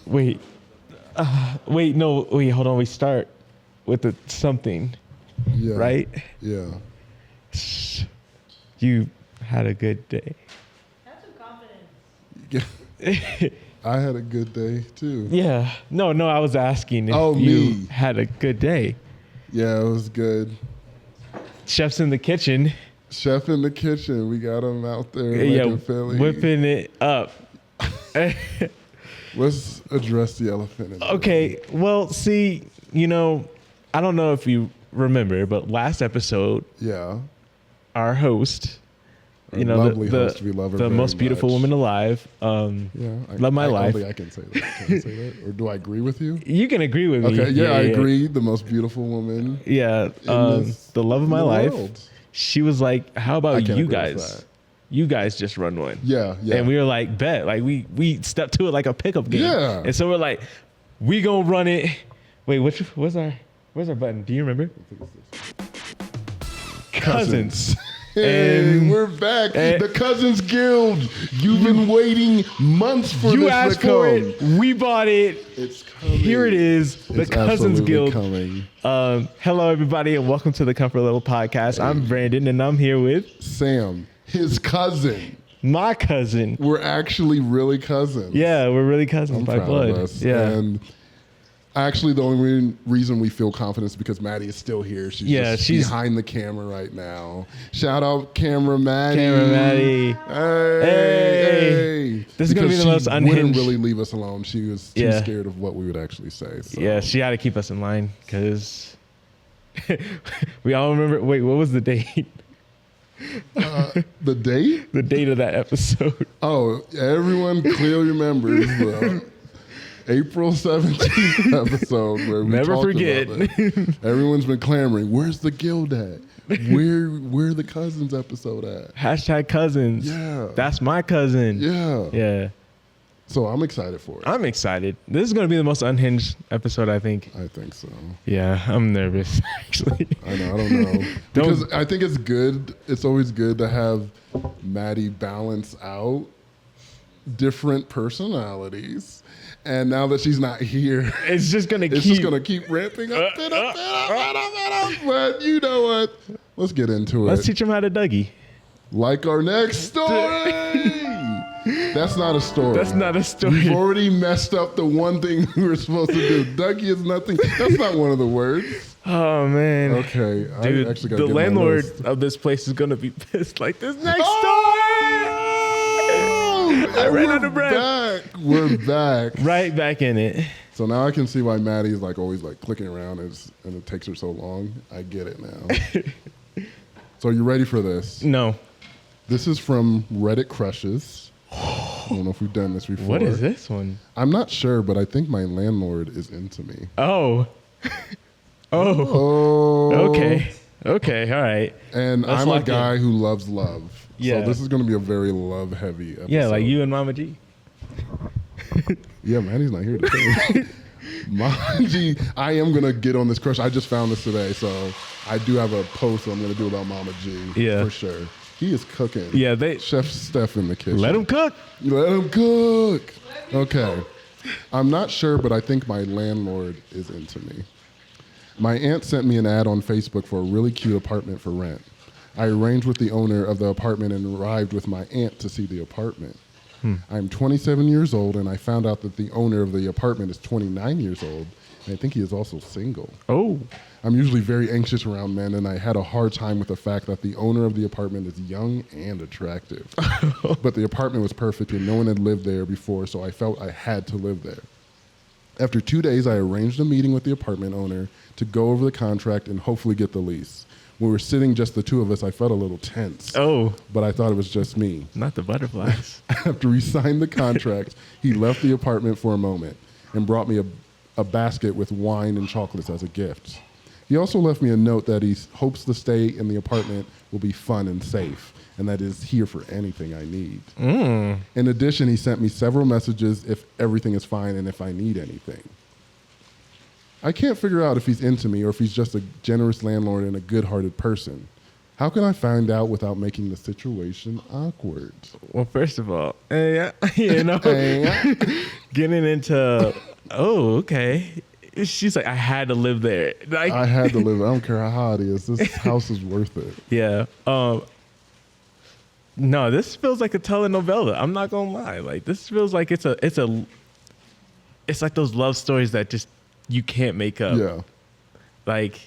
Wait. No. Wait, hold on. We start with something, Yeah. right? Yeah. You had a good day. Have some confidence. I had a good day too. Yeah. No, I was asking if you me. had a good day. Yeah, it was good. Chef's in the kitchen. Chef in the kitchen. We got him out there making Philly. Whipping it up. Let's address the elephant in the room. Okay. Well, see, I don't know if you remember, but last episode, Yeah. our host, Lovely host, we love her the very most beautiful much. woman alive. Love my life. I don't think I can say that. Can I say that? Or do I agree with you? You can agree with me. Okay, yeah, I agree. The most beautiful woman. Yeah, the love of my life. World. She was like, "How about can't you agree with guys? that. You guys just run one." Yeah. And we were like, "Bet!" Like we stepped to it like a pickup game. Yeah. And so we're like, "We gonna run it." Wait, where's our button? Do you remember? Cousins. Hey, And- we're back. The Cousins Guild. You've been waiting months for You this asked to for come. it. We bought it. It's coming. Here it is. The It's Cousins absolutely Guild. coming. Hello, everybody, and welcome to the Comfort Level Podcast. I'm Brandon, and I'm here with Sam, his cousin. my cousin. We're actually really cousins. Yeah, we're really cousins I'm by proud blood. of us. Yeah. And actually, the only reason we feel confident is because Maddie is still here. She's behind the camera right now. Shout out camera Maddie. Camera Maddie. Hey. This is going to be the most She wouldn't unhinged. really leave us alone. She was too scared of what we would actually say. So. Yeah, she had to keep us in line because we all remember. Wait, what was the date? The date? The date of that episode. Oh, everyone clearly remembers the April 17th episode where we Never talked forget. about it. Everyone's been clamoring, where's the guild at? Where the Cousins episode at? Hashtag cousins. Yeah. That's my cousin. Yeah. Yeah. So I'm excited for it. I'm excited. This is going to be the most unhinged episode, I think. I think so. Yeah, I'm nervous, actually. I don't know. Because I think it's good. It's always good to have Maddie balance out different personalities. And now that she's not here, It's just going to it's keep... just going to keep ramping up and up and up and up and up. But you know what? Let's get into Let's it. teach him how to Dougie. Like our next story. That's not a story. That's not a story. We've already messed up the one thing we were supposed to do. Dougie is nothing. That's not one of the words. Oh, man. Okay. Dude, I actually gotta the get my landlord list. of this place is going to be pissed like this next Oh! I ran We're out of breath. back. We're back. story. Right back in it. So now I can see why Maddie is like always like clicking around and it takes her so long. I get it now. So are you ready for this? No. This is from Reddit Crushes. I don't know if we've done this before. What is this one? I'm not sure, but I think my landlord is into me. Oh. Oh. Oh. Okay. Okay. All right. And Let's I'm a lock guy who loves love. Yeah. So this is going to be a very love-heavy episode. Yeah, like you and Mama G. Yeah, Maddie's not here today. Mama G, I am going to get on this crush. I just found this today, so I do have a post I'm going to do about Mama G. Yeah. For sure. He is cooking. Yeah, Chef Steph in the kitchen. let him cook. Let him cook. Okay. I'm not sure, but I think my landlord is into me. My aunt sent me an ad on Facebook for a really cute apartment for rent. I arranged with the owner of the apartment and arrived with my aunt to see the apartment. I'm 27 years old, and I found out that the owner of the apartment is 29 years old, and I think he is also single. Oh. I'm usually very anxious around men, and I had a hard time with the fact that the owner of the apartment is young and attractive. But the apartment was perfect, and no one had lived there before, so I felt I had to live there. After 2 days, I arranged a meeting with the apartment owner to go over the contract and hopefully get the lease. When we were sitting just the two of us, I felt a little tense. Oh. But I thought it was just me. Not the butterflies. After we signed the contract, he left the apartment for a moment and brought me a basket with wine and chocolates as a gift. He also left me a note that he hopes the stay in the apartment will be fun and safe, and that is here for anything I need. In addition, he sent me several messages if everything is fine and if I need anything. I can't figure out if he's into me or if he's just a generous landlord and a good-hearted person. How can I find out without making the situation awkward? Well, first of all, you know, getting into, oh, okay. She's like, I had to live there. Like, I had to live. I don't care how hot it is. This house is worth it. yeah. No, this feels like a telenovela. I'm not gonna lie. Like, this feels like it's like those love stories that just you can't make up. Yeah. Like,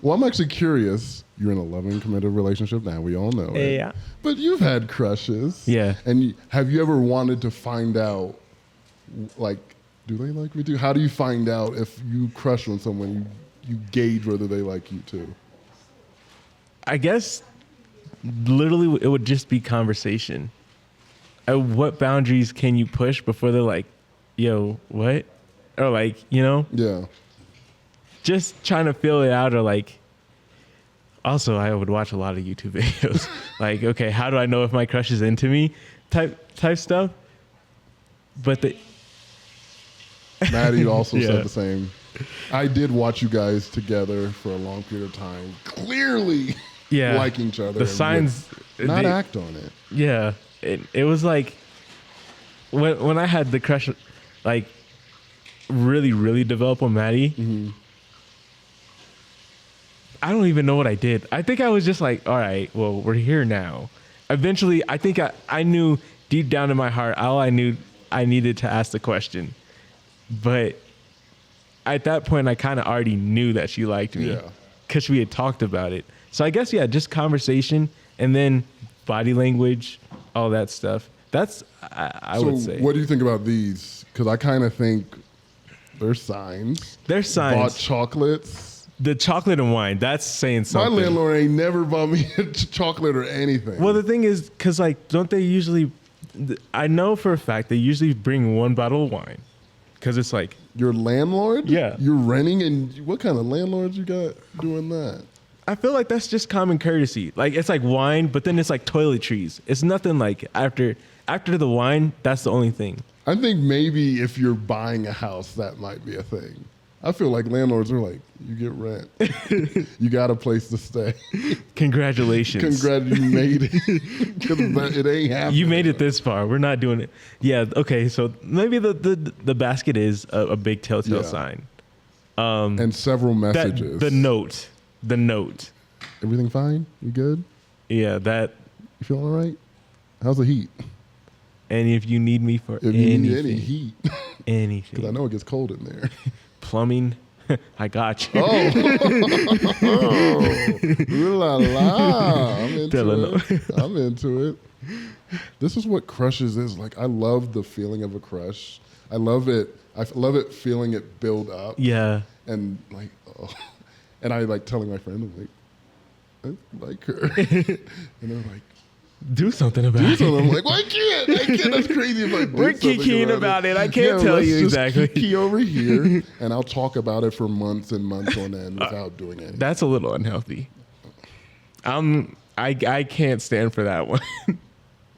well, I'm actually curious. You're in a loving, committed relationship now. We all know it. yeah. But you've had crushes. Yeah. And have you ever wanted to find out, like, do they like me too? How do you find out if you crush on someone? You gauge whether they like you too. I guess literally it would just be conversation. What boundaries can you push before they're like, yo, what? Or like, you know? Yeah. Just trying to feel it out, or like, also I would watch a lot of YouTube videos. Like, okay, how do I know if my crush is into me? Type stuff. But Maddie also Yeah. said the same. I did watch you guys together for a long period of time, clearly liking each other. The signs, would not act on it. Yeah, it was like when I had the crush, like really develop on Maddie. Mm-hmm. I don't even know what I did. I think I was just like, all right, well, we're here now. Eventually, I think I knew deep down in my heart, all I knew I needed to ask the question. But at that point, I kind of already knew that she liked me because we had talked about it. So I guess, yeah, just conversation and then body language, all that stuff. That's, I would say. What do you think about these? Because I kind of think they're signs. They're signs. Bought chocolates. The chocolate and wine, that's saying something. My landlord ain't never bought me chocolate or anything. Well, the thing is, because like, don't they usually, I know for a fact they usually bring one bottle of wine. Because it's like, your landlord? Yeah. You're renting, and what kind of landlords you got doing that? I feel like that's just common courtesy. Like, it's like wine, but then it's like toiletries. It's nothing like after the wine, that's the only thing. I think maybe if you're buying a house, that might be a thing. I feel like landlords are like, you get rent. You got a place to stay. Congratulations. You made it. 'Cause it ain't happening. You made it this far. We're not doing it. Yeah, okay, so maybe the basket is a big telltale sign. And several messages. The note. Everything fine? You good? Yeah, that. You feeling all right? How's the heat? And if you need me for If you anything. need any heat. Anything. Because I know it gets cold in there. Plumbing, I got you. Oh, ooh la la! I'm into it. This is what crushes is like. I love the feeling of a crush. I love it. Feeling it build up. Yeah. And like, and I like telling my friend, I'm like, I like her, and they're like, do something about it. I'm like, well, I can't. That's crazy if I do We're kikiing about it. I can't tell you exactly. Let's just kiki over here, and I'll talk about it for months and months on end without doing anything. That's a little unhealthy. I can't stand for that one.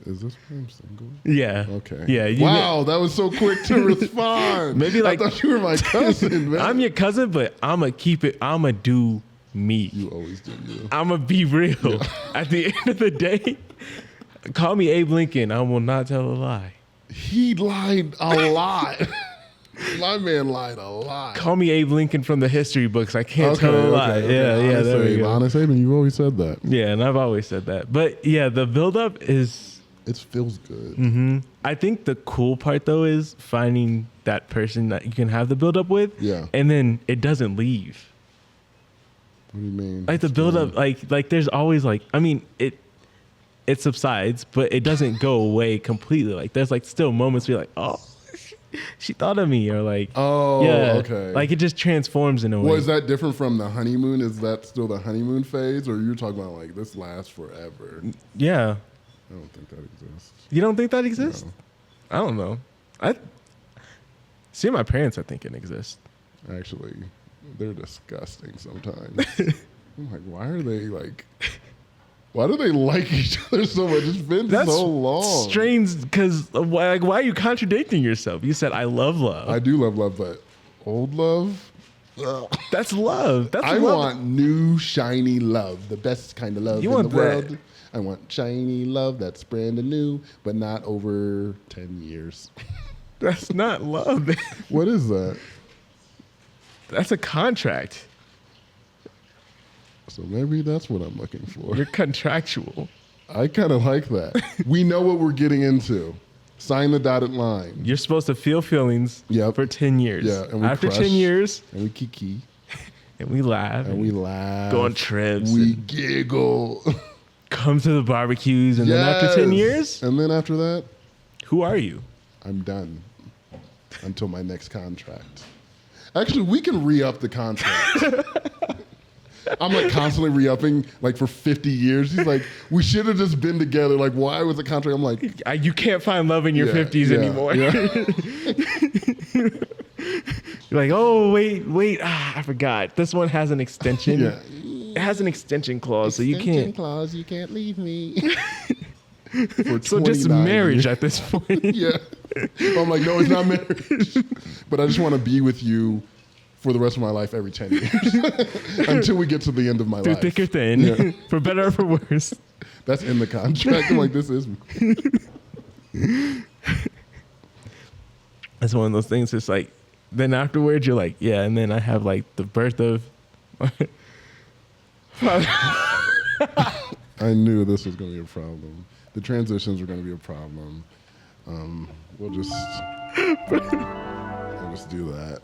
Is this why I'm single? Yeah. Okay. Yeah. Wow, that was so quick to respond. Maybe like I thought you were my cousin, man. I'm your cousin, but I'ma keep it. I'ma do me. You always do you. I'ma be real. Yeah. At the end of the day, call me Abe Lincoln. I will not tell a lie. He lied a lot. My man lied a lot. Call me Abe Lincoln from the history books. I can't tell a lie. Okay. Yeah, there we go. Honest Abe, and you've always said that. Yeah, and I've always said that. But yeah, the buildup is. It feels good. Mm-hmm. I think the cool part though is finding that person that you can have the buildup with. Yeah. And then it doesn't leave. What do you mean? Like the buildup, like there's always like, I mean, it subsides, but it doesn't go away completely. Like there's like still moments where you're like, oh, she thought of me, or like, oh, yeah, okay. Like it just transforms in a way. Well, is that different from the honeymoon? Is that still the honeymoon phase, or you're talking about like this lasts forever? Yeah. I don't think that exists. You don't think that exists? No. I don't know. I see my parents. I think it exists. Actually, they're disgusting sometimes. I'm like, why do they like each other so much? It's been so long. Strange, because why are you contradicting yourself? You said I love love. I do love love, but old love, That's love. That's I love. want new, shiny love. The best kind of love You in want the that. world. I want shiny love that's brand new, but not over 10 years. That's not love. What is that? That's a contract. So maybe that's what I'm looking for. You're contractual. I kind of like that. We know what we're getting into. Sign the dotted line. You're supposed to feel feelings Yep. for 10 years. Yeah, and we After crush. 10 years, And we kiki. and we laugh. And we laugh. Go on trips. We and giggle. come to the barbecues. And then after 10 Yes. years, And then after that, who are you? I'm done until my next contract. Actually, we can re-up the contract. I'm like constantly re-upping, like for 50 years. He's like, we should have just been together. Like, why was the contract? I'm like, You can't find love in your yeah, 50s yeah, anymore. yeah. You're like, oh, wait. I forgot. This one has an extension. Yeah. It has an extension clause, so you Extension can't. clause, you can't leave me. For So just 29 marriage years. at this point. Yeah. I'm like, no, it's not marriage. But I just want to be with you for the rest of my life every 10 years. Until we get to the end of my Through life. thick or thin, Yeah. for better or for worse. That's in the contract. I'm like, this is me. It's one of those things. It's like, then afterwards, you're like, yeah, and then I have like the birth of. I knew this was going to be a problem. The transitions were going to be a problem. We'll just do that.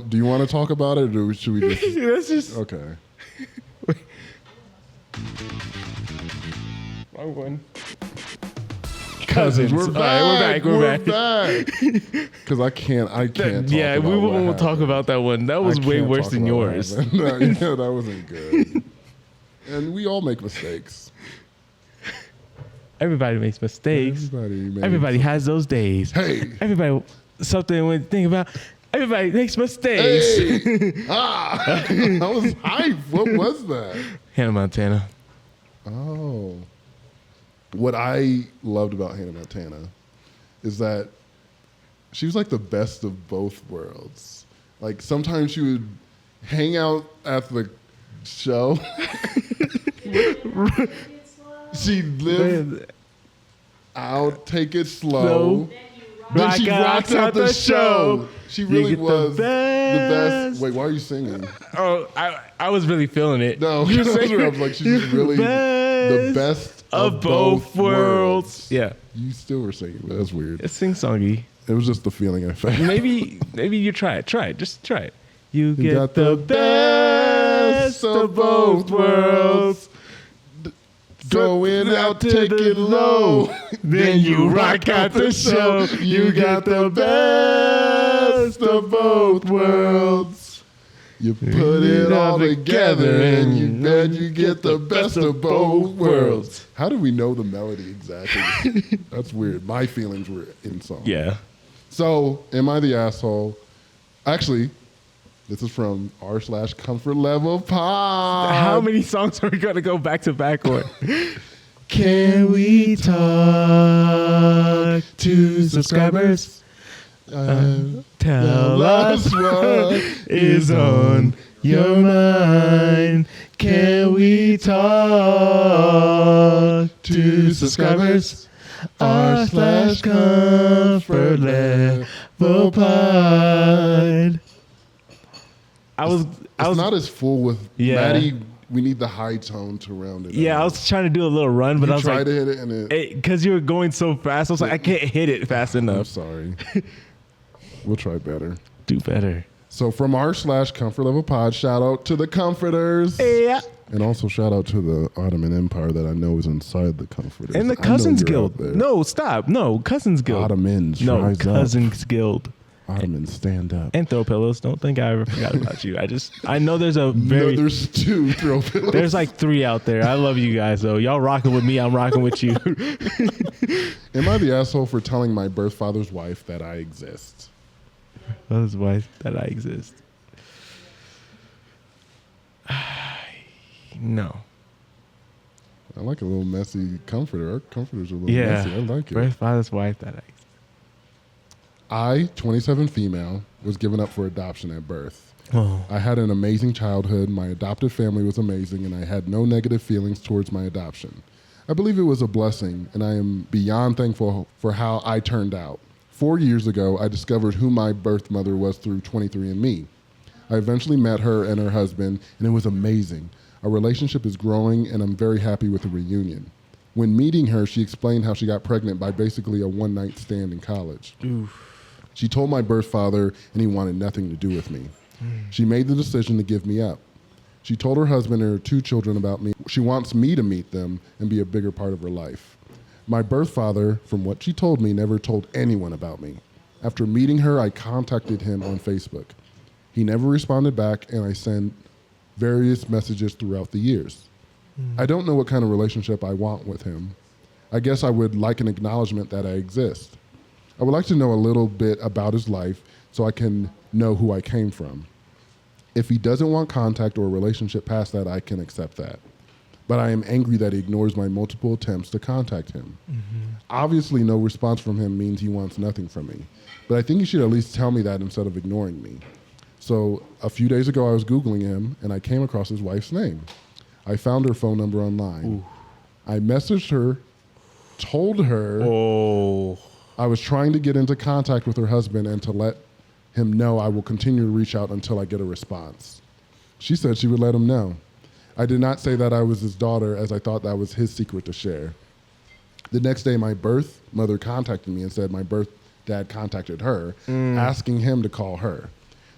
Do you want to talk about it, or should we just? That's just Okay. wrong one. Cousins. We're All back. right, we're back. Because I can't. Talk Yeah, about we what won't talk happened. about that one. That was I way can't worse talk than about what yours. happened. Yeah, that wasn't good. And we all make mistakes. Everybody makes mistakes. Everybody Everybody has those days. Hey. Everybody, something when you think about, everybody makes mistakes. Hey. I was hype. What was that? Hannah Montana. Oh. What I loved about Hannah Montana is that she was like the best of both worlds. Like sometimes she would hang out at the show. She'd live out, take it slow. Slow. Then she rocks out the show. She You really get the was the best. best. Wait, why are you singing? Oh, I was really feeling it. No, You I was saying- like, she's really the best of both worlds. Yeah, You still were singing, but that's weird. it's sing-songy. It was just the feeling I felt. Maybe you try it. Try it. Just try it. You get got the best of both worlds. Going out, take it low. Then you rock out the show. You got the best of both worlds. You put it all together and you get the best of both worlds. How do we know the melody exactly? That's weird. My feelings were in song. Yeah. So, am I the asshole? Actually, this is from r/comfort level pod. How many songs are we going to go back to back on? Can we talk to subscribers? Tell us what is on your mind. Can we talk to subscribers? r/comfort level pod. It's not as full with Yeah. Maddie. We need the high tone to round it. Yeah, out. I was trying to do a little run, but I You was tried like, to hit it and it. because you were going so fast, I was like, I can't hit it fast I'm enough. sorry. We'll try better. Do better. So from r/comfort level pod, shout out to the comforters. Yeah. And also shout out to the Ottoman Empire that I know is inside the comforters. And the I know Cousins you're out Guild. there. No, stop. No, Cousins Guild. Ottomans, No, rise Cousins Guild. up. Ottomans, stand up. And throw pillows. Don't think I ever forgot about you. I know there's a No, very there's two throw pillows. there's like 3 out there. I love you guys though. Y'all rocking with me. I'm rocking with you. Am I the asshole for telling my birth father's wife that I exist? That is why that I exist. No. I like a little messy comforter. Our comforters are a little Yeah. messy. I like it. Birth father's wife that I exist. I, 27 female, was given up for adoption at birth. Oh. I had an amazing childhood. My adoptive family was amazing, and I had no negative feelings towards my adoption. I believe it was a blessing, and I am beyond thankful for how I turned out. 4 years ago, I discovered who my birth mother was through 23andMe. I eventually met her and her husband, and it was amazing. Our relationship is growing, and I'm very happy with the reunion. When meeting her, she explained how she got pregnant by basically a one-night stand in college. Oof. She told my birth father, and he wanted nothing to do with me. She made the decision to give me up. She told her husband and her 2 children about me. She wants me to meet them and be a bigger part of her life. My birth father, from what she told me, never told anyone about me. After meeting her, I contacted him on Facebook. He never responded back, and I sent various messages throughout the years. I don't know what kind of relationship I want with him. I guess I would like an acknowledgement that I exist. I would like to know a little bit about his life so I can know who I came from. If he doesn't want contact or a relationship past that, I can accept that. But I am angry that he ignores my multiple attempts to contact him. Obviously, no response from him means he wants nothing from me. But I think he should at least tell me that instead of ignoring me. So a few days ago, I was Googling him, and I came across his wife's name. I found her phone number online. Ooh. I messaged her, told her Oh. I was trying to get into contact with her husband and to let him know I will continue to reach out until I get a response. She said she would let him know. I did not say that I was his daughter, as I thought that was his secret to share. The next day, my birth mother contacted me and said my birth dad contacted her, asking him to call her.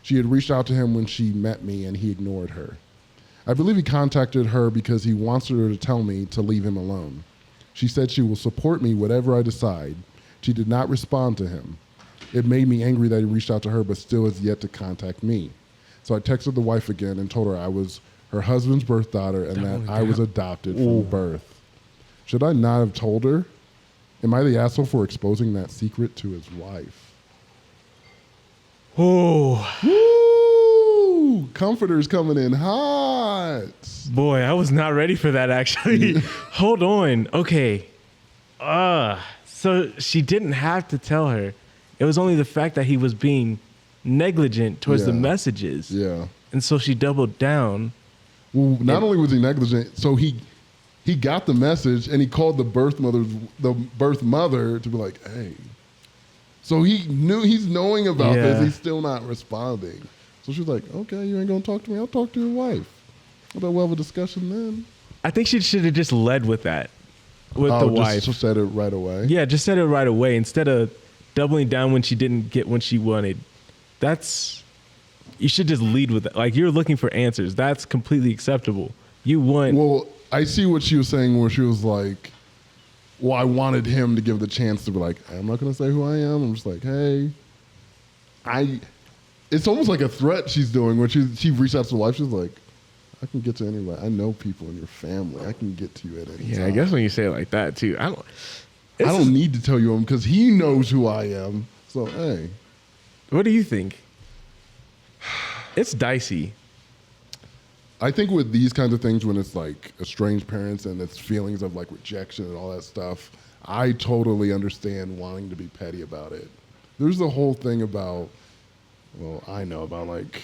She had reached out to him when she met me, and he ignored her. I believe he contacted her because he wants her to tell me to leave him alone. She said she will support me whatever I decide. She did not respond to him. It made me angry that he reached out to her but still has yet to contact me. So I texted the wife again and told her I was her husband's birth daughter and that I was adopted from birth. Should I not have told her? Am I the asshole for exposing that secret to his wife? Oh. Woo! Comforter's coming in hot. Boy, I was not ready for that, actually. Hold on. Okay. So she didn't have to tell her. It was only the fact that he was being negligent towards the messages. Yeah. And so she doubled down. Well, not only was he negligent, so he got the message and he called the birth mother to be like, hey. So he's knowing about this. He's still not responding. So she was like, okay, you ain't gonna talk to me. I'll talk to your wife. I bet we'll have a discussion then. I think she should have just led with that, with the wife. Just said it right away. Yeah, just said it right away instead of doubling down when she didn't get what she wanted. You should just lead with that. Like, you're looking for answers. That's completely acceptable. Well, I see what she was saying where she was like, well, I wanted him to give the chance to be like, I'm not going to say who I am. I'm just like, hey, it's almost like a threat she's doing when she reached out to the wife. She's like, I can get to anybody. I know people in your family. I can get to you at any time. Yeah, I guess when you say it like that too, I don't need to tell you him because he knows who I am. So, hey. What do you think? It's dicey. I think with these kinds of things, when it's like estranged parents and it's feelings of like rejection and all that stuff, I totally understand wanting to be petty about it. There's the whole thing about, well, I know about like,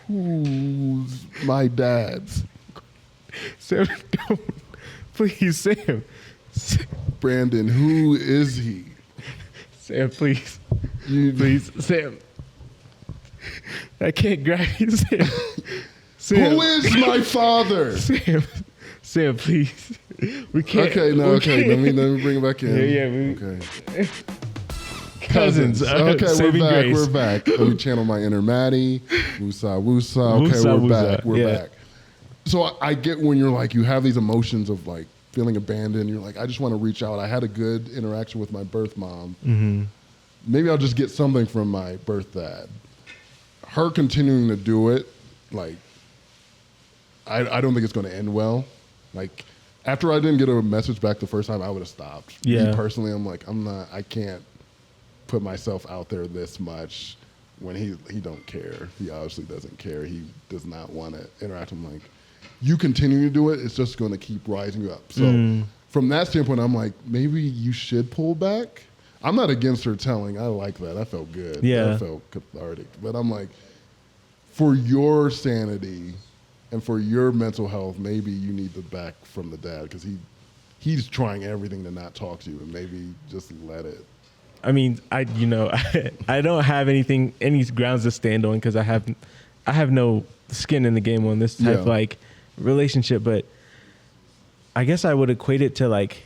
who's my dad's? Sam, don't. Please, Sam. Brandon, who is he? Sam, please. Please, Sam. I can't grab you, Sam. Sam. Who is my father? Sam, please. We can't. Okay, let me bring it back in. Yeah. Okay. Cousins. Okay, we're back. Let me channel my inner Maddie. Woosah. Okay, we're back. So I get when you're like, you have these emotions of like feeling abandoned. You're like, I just want to reach out. I had a good interaction with my birth mom. Mm-hmm. Maybe I'll just get something from my birth dad. Her continuing to do it, like, I don't think it's going to end well. Like, after I didn't get a message back the first time, I would have stopped. Yeah. Me personally, I'm like, I can't put myself out there this much when he don't care. He obviously doesn't care. He does not want to interact. I'm like, you continue to do it, it's just going to keep rising you up. So from that standpoint, I'm like, maybe you should pull back. I'm not against her telling. I like that. That felt good. Yeah. That felt cathartic. But I'm like, for your sanity and for your mental health, maybe you need the back from the dad because he's trying everything to not talk to you, and maybe just let it. I mean, I don't have any grounds to stand on because I have no skin in the game on this type of like relationship. But I guess I would equate it to like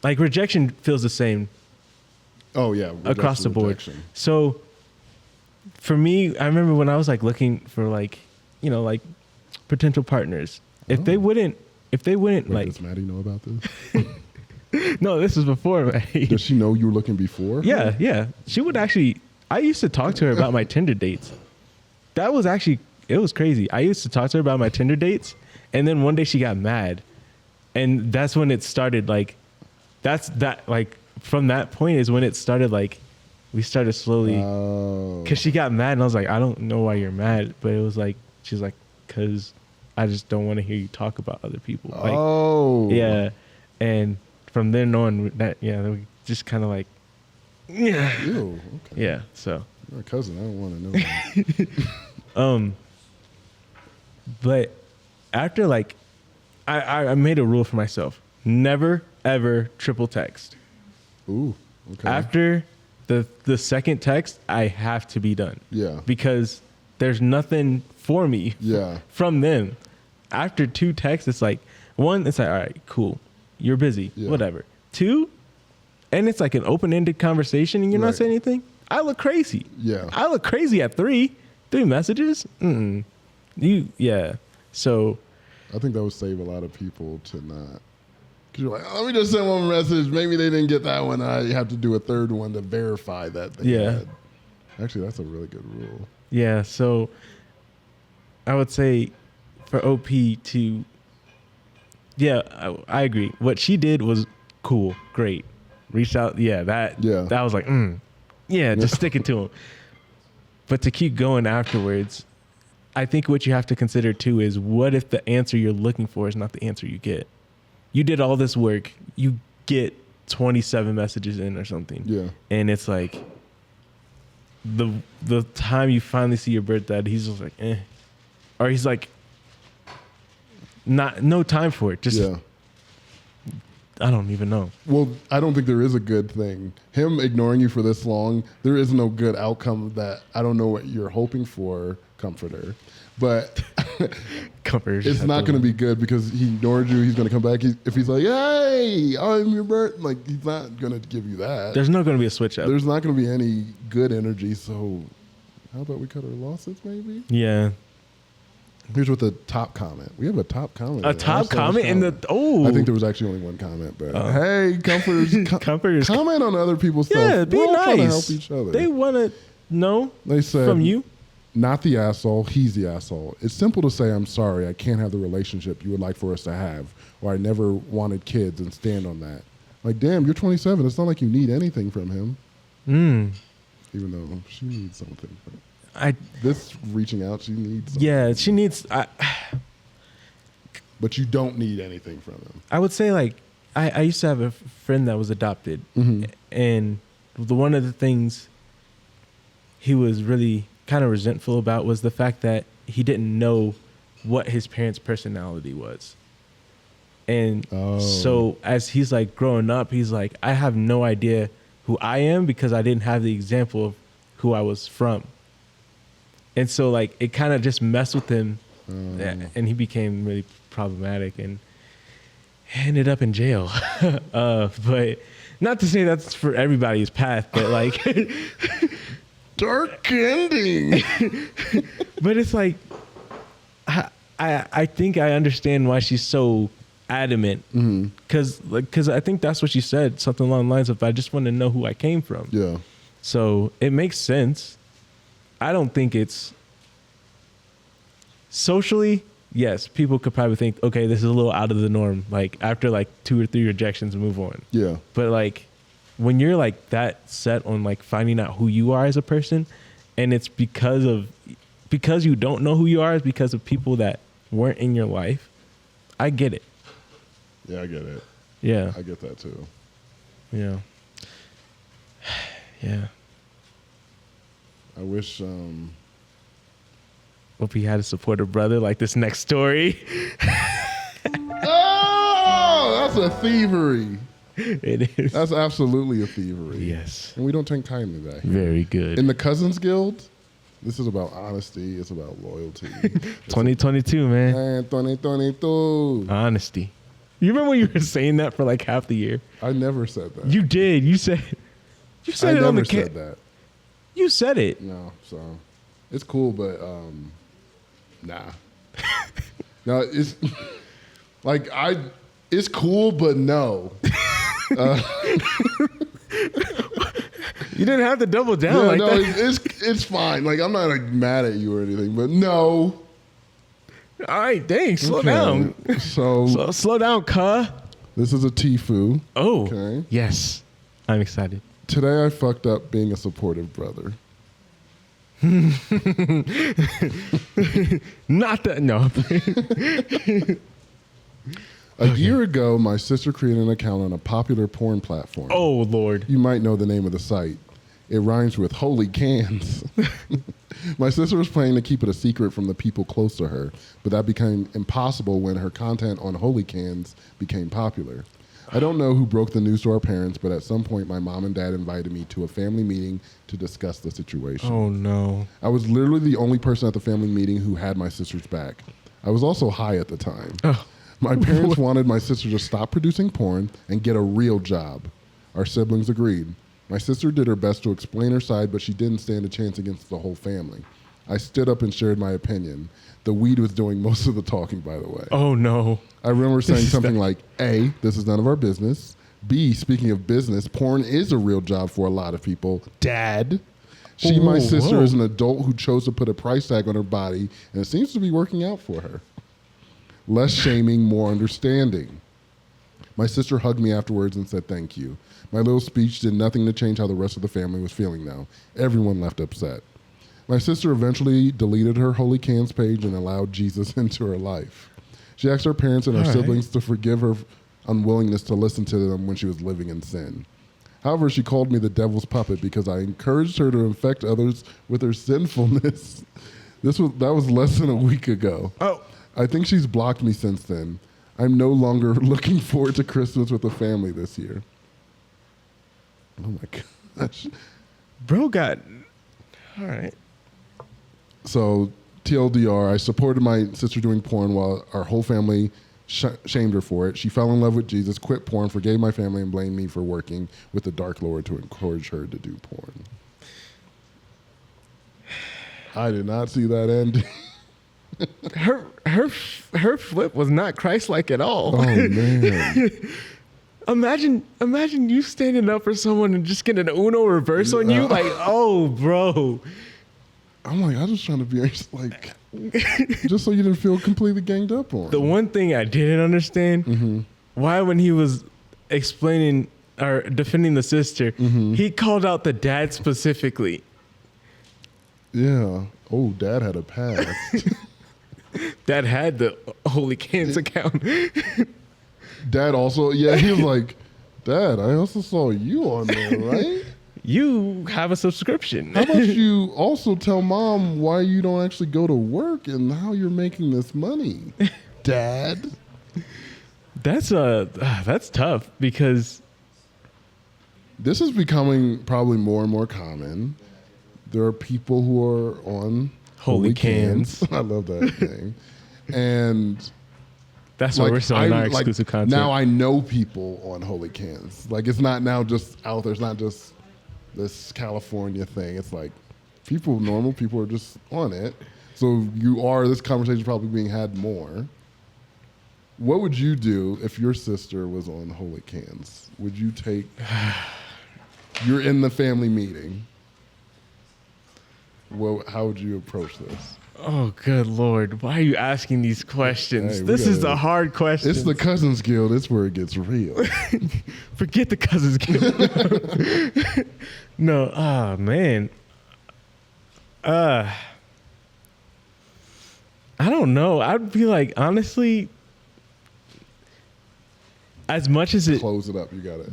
rejection feels the same. Oh yeah, across the board. rejection. So for me, I remember when I was like looking for like potential partners. If they wouldn't Wait, like, does Maddie know about this? no, this was before. Does she know you were looking before? Yeah. She would actually. I used to talk to her about my Tinder dates. That was actually, it was crazy. I used to talk to her about my Tinder dates, and then one day she got mad, and that's when it started. Like, from that point is when it started. Like, we started slowly, because she got mad, and I was like, I don't know why you're mad, but it was like she's like, because I just don't want to hear you talk about other people. Like, yeah, and from then on, we just kind of like, yeah. Ew, okay. Yeah, so. You're a cousin. I don't want to know that. But after like, I made a rule for myself: never ever triple text. Ooh, okay. After the second text, I have to be done. Yeah. Because there's nothing for me. Yeah. From them. After 2 texts, it's like, 1, it's like, all right, cool, you're busy, whatever. 2, and it's like an open-ended conversation, and you're not saying anything. I look crazy. Yeah. I look crazy at 3 messages. So I think that would save a lot of people to not. Because you're like, let me just send one message. Maybe they didn't get that one. I have to do a third one to verify that they had. Actually, that's a really good rule. Yeah, so I would say for OP to, I agree. What she did was cool, great. Reached out, that was like, just stick it to him. But to keep going afterwards, I think what you have to consider too is, what if the answer you're looking for is not the answer you get? You did all this work, you get 27 messages in or something. Yeah. And it's like, the time you finally see your birth dad, he's just like, or he's like, no time for it. Just, I don't even know. Well, I don't think there is a good thing. Him ignoring you for this long, there is no good outcome. That I don't know what you're hoping for, comforter. But it's not going to be good because he ignored you. He's going to come back. If he's like, hey, I'm your birth, like, he's not going to give you that. There's not going to be a switch up. There's not going to be any good energy. So how about we cut our losses maybe? Yeah. Here's what the top comment. We have a top comment. A top comment in the, I think there was actually only one comment, but hey, comforters, comment on other people's stuff. Yeah, be We're all nice. trying to help each other. They want to know they said, from you. Not the asshole, he's the asshole. It's simple to say, I'm sorry, I can't have the relationship you would like for us to have, or I never wanted kids, and stand on that. Like, damn, you're 27. It's not like you need anything from him. Even though she needs something. This reaching out, she needs something. Yeah, she needs... But you don't need anything from him. I would say, like, I used to have a friend that was adopted, and one of the things he was really kind of resentful about was the fact that he didn't know what his parents' personality was. And so as he's like growing up, he's like, I have no idea who I am because I didn't have the example of who I was from. And so like it kind of just messed with him, and he became really problematic and ended up in jail. But not to say that's for everybody's path, but like dark ending. But it's like, I think I understand why she's so adamant, because I think that's what she said, something along the lines of, I just want to know who I came from. Yeah. So it makes sense. I don't think it's socially, yes, people could probably think, okay, this is a little out of the norm. Like after like 2 or 3 rejections, move on. Yeah. But like when you're like that set on like finding out who you are as a person, and it's because you don't know who you are, it's because of people that weren't in your life. I get it. Yeah, I get it. Yeah. I get that too. Yeah. Yeah. I wish. Hope he had a supportive brother like this next story. Oh, that's a thievery. It is. That's absolutely a thievery. Yes. And we don't take kindly to that. Very good. In the Cousins Guild, this is about honesty. It's about loyalty. 2022, man. Man, 2022. Honesty. You remember when you were saying that for like half the year? I never said that. You did. You said I it on never the said that. You said it. No, so it's cool, but nah. No, it's like it's cool, but no. You didn't have to double down like that. It's fine. Like I'm not like mad at you or anything, but no. All right, dang, slow Okay. down. So Slow down, cuh. this is a TIFU. Oh, Okay. yes. I'm excited. Today I fucked up being a supportive brother. Not that, no. A year ago, my sister created an account on a popular porn platform. Oh, Lord. You might know the name of the site. It rhymes with holy cans. My sister was planning to keep it a secret from the people close to her, but that became impossible when her content on holy cans became popular. I don't know who broke the news to our parents, but at some point my mom and dad invited me to a family meeting to discuss the situation. Oh, no. I was literally the only person at the family meeting who had my sister's back. I was also high at the time. Oh. My parents wanted my sister to stop producing porn and get a real job. Our siblings agreed. My sister did her best to explain her side, but she didn't stand a chance against the whole family. I stood up and shared my opinion. The weed was doing most of the talking, by the way. Oh, no. I remember saying something like, A, this is none of our business. B, speaking of business, porn is a real job for a lot of people. Dad. She, my sister, is an adult who chose to put a price tag on her body, and it seems to be working out for her. Less shaming, more understanding. My sister hugged me afterwards and said thank you. My little speech did nothing to change how the rest of the family was feeling now. Everyone left upset. My sister eventually deleted her Holy Cans page and allowed Jesus into her life. She asked her parents and her siblings to forgive her unwillingness to listen to them when she was living in sin. However, she called me the devil's puppet because I encouraged her to infect others with her sinfulness. That was less than a week ago. Oh. I think she's blocked me since then. I'm no longer looking forward to Christmas with the family this year. Oh my gosh. Bro got... All right. So, TLDR, I supported my sister doing porn while our whole family shamed her for it. She fell in love with Jesus, quit porn, forgave my family, and blamed me for working with the Dark Lord to encourage her to do porn. I did not see that ending. Her flip was not Christ-like at all. Oh, man. Imagine you standing up for someone and just getting an Uno reverse on you. Like, oh, bro. I'm like, I was just trying to be like, just so you didn't feel completely ganged up on. The one thing I didn't understand, why when he was explaining or defending the sister, he called out the dad specifically. Yeah. Oh, Dad had a past. Dad had the Holy Cans account. Dad also, he was like, Dad, I also saw you on there, right? You have a subscription. How about you also tell Mom why you don't actually go to work and how you're making this money, Dad? That's tough because this is becoming probably more and more common. There are people who are on Holy Cans. I love that thing. And that's why we're selling our exclusive content. Now I know people on Holy Cans. Like, it's not now just out there. It's not just this California thing. It's like normal people are just on it. So this conversation is probably being had more. What would you do if your sister was on Holy Cans? Would you you're in the family meeting. How would you approach this? Oh, good Lord. Why are you asking these questions? Hey, this is the hard question. It's the Cousins Guild. It's where it gets real. Forget the Cousins Guild. No, man. I don't know. I'd be like, honestly, as much as it... Close it up. You got it.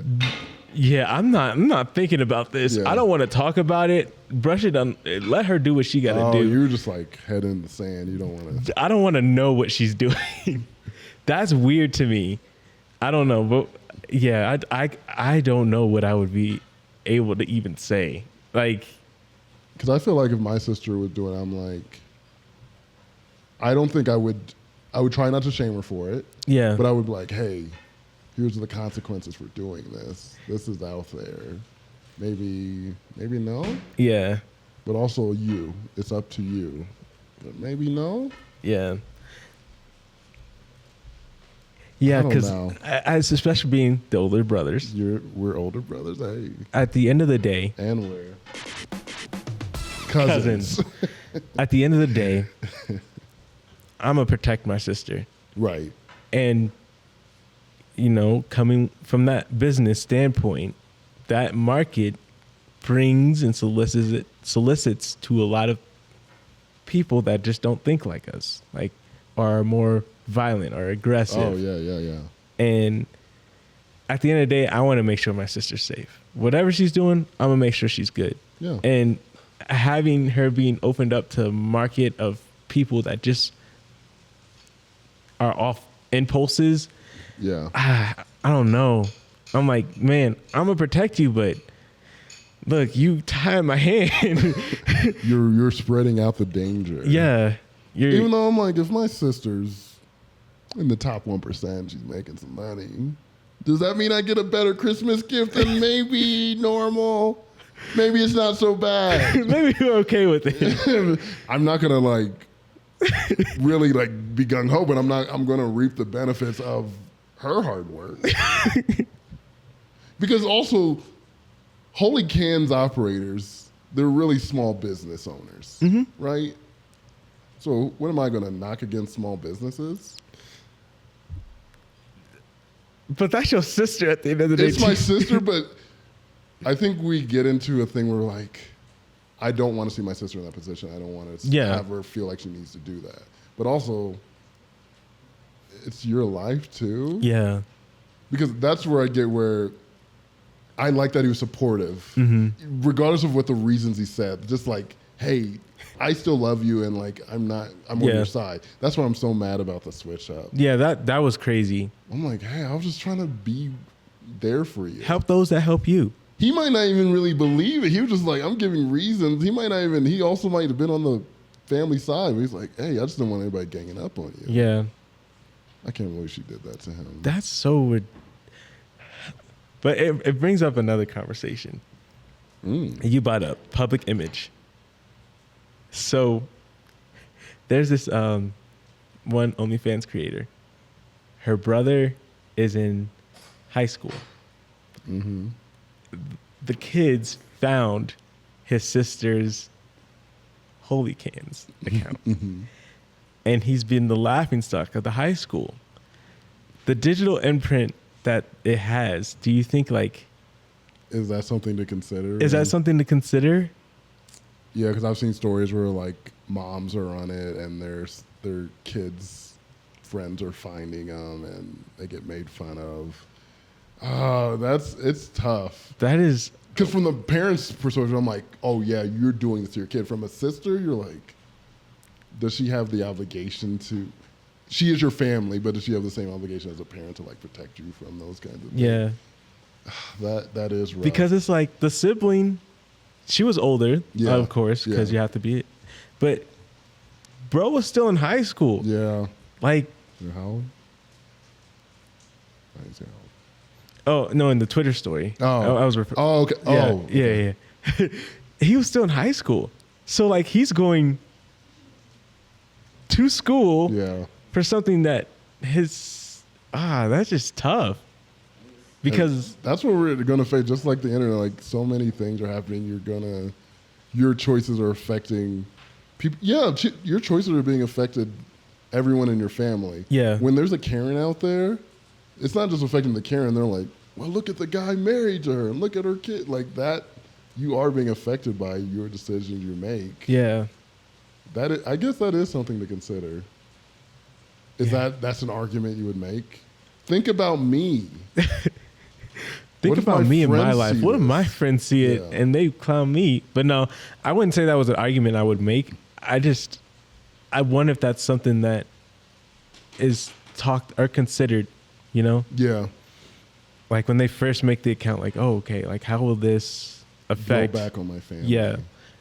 Yeah, I'm not thinking about this. Yeah. I don't want to talk about it. Brush it on. Let her do what she got to do. You're just like head in the sand. You don't want to. I don't want to know what she's doing. That's weird to me. I don't know, but yeah, I don't know what I would be able to even say. Like, Because I feel like if my sister was doing it, I'm like, I don't think I would try not to shame her for it. yeah, But I would be like, hey, here's the consequences for doing this. This is out there. Maybe no. yeah, But also it's up to you. But maybe no. yeah. Yeah, I don't because know. as especially being the older brothers, We're older brothers. Hey, at the end of the day, and we're cousins. at the end of the day, I'm gonna protect my sister, Right. and coming from that business standpoint, that market brings and solicits to a lot of people that just don't think like us, like are more violent or aggressive. Oh yeah. And at the end of the day, I want to make sure my sister's safe. Whatever she's doing, I'm gonna make sure she's good. Yeah. And having her being opened up to a market of people that just are off impulses, Yeah. I don't know. I'm like, man, I'm gonna protect you, but look, you tied my hand. You're spreading out the danger. Yeah. Even though I'm like, if my sister's in the top 1%, she's making some money. Does that mean I get a better Christmas gift than maybe normal? Maybe it's not so bad. Maybe you're okay with it. I'm not gonna like really like be gung ho, but I'm gonna reap the benefits of her hard work. Because also, Holy Cans operators, they're really small business owners, right? So what am I gonna knock against small businesses? But that's your sister at the end of the day. It's my sister, but I think we get into a thing where like, I don't want to see my sister in that position. I don't want to have her feel like she needs to do that. But also, it's your life too. Yeah. Because that's where I get where I like that he was supportive, regardless of what the reasons he said. Just like, hey, I still love you, and like I'm on your side. That's why I'm so mad about the switch up. Yeah, that was crazy. I'm like, hey, I was just trying to be there for you. Help those that help you. He might not even really believe it. He was just like, I'm giving reasons. He also might have been on the family side. But he's like, hey, I just don't want anybody ganging up on you. Yeah. I can't believe she did that to him. That's so weird. But it brings up another conversation. You brought up public image. So there's this one OnlyFans creator. Her brother is in high school. The kids found his sister's Holy Cans account. And he's been the laughingstock of the high school. The digital imprint that it has, do you think like... Is that something to consider? Is that something to consider? Yeah, because I've seen stories where like moms are on it and their kids' friends are finding them and they get made fun of. Oh, it's tough. That is... Because from the parents' perspective, I'm like, oh yeah, you're doing this to your kid. From a sister, you're like, does she have the obligation to... She is your family, but does she have the same obligation as a parent to like protect you from those kinds of things? Yeah. That is rough. Because it's like the sibling, she was older, Yeah. of course, because Yeah. you have to be... But bro was still in high school. Yeah. Like... How old? I didn't say how old. Oh, no, in the Twitter story. Oh. I was referring... Oh, okay. Yeah, Oh. Okay. yeah. He was still in high school. So, like, he's going to school Yeah. for something that that's just tough. Because... That's what we're going to face, just like the internet. Like, so many things are happening. Your choices are affecting people. Yeah, your choices are being affected everyone in your family. Yeah. When there's a Karen out there, it's not just affecting the Karen. They're like, well, look at the guy married to her and look at her kid. Like that, you are being affected by your decisions you make. Yeah. I guess that is something to consider. That's an argument you would make? Think about me. Think What if about my me in my friends life. see What if this? my friends see it Yeah. and they clown me? But no, I wouldn't say that was an argument I would make. I wonder if that's something that is talked or considered, you know? Yeah. Like when they first make the account, like, oh, okay, like how will this Go affect? back on my family. Yeah.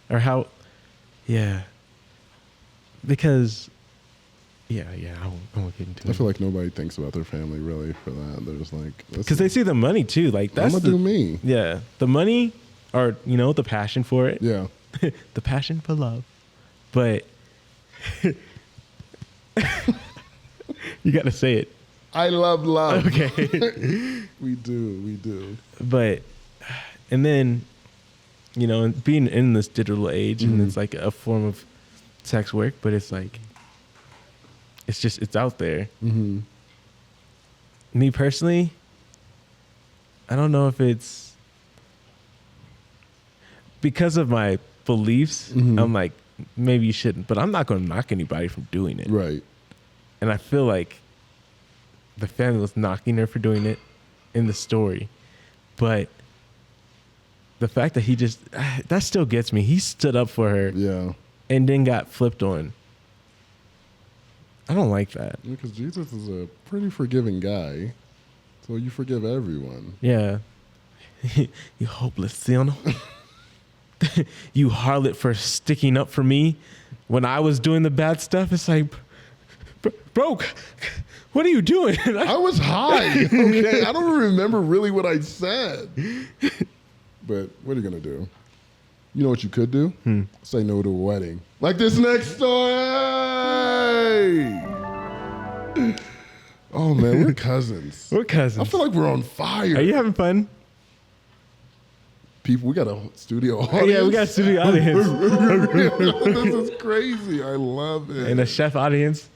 Or how, yeah. Because, I won't get into I it. feel like nobody thinks about their family really for that. They're just like, Because they see the money too. Like I'm that's gonna do me. Yeah. The money or, the passion for it. Yeah. The passion for love. But you got to say it. I love love. Okay. We do. But, and then, and being in this digital age and it's like a form of sex work, but it's like, it's out there. Mm-hmm. Me personally, I don't know if it's because of my beliefs. I'm like, maybe you shouldn't, but I'm not going to knock anybody from doing it. Right. And I feel like the family was knocking her for doing it in the story. But the fact that that still gets me. He stood up for her Yeah. and then got flipped on. I don't like that. Because Jesus is a pretty forgiving guy. So you forgive everyone. Yeah. You hopeless sinner. You harlot for sticking up for me when I was doing the bad stuff. It's like, bro, what are you doing? I was high. Okay. I don't remember really what I said. But what are you going to do? You know what you could do? Say no to a wedding. Like this next story. Oh, man, we're cousins. We're cousins. I feel like we're on fire. Are you having fun? People, we got a studio audience. Yeah, we got a studio audience. This is crazy. I love it. And a chef audience.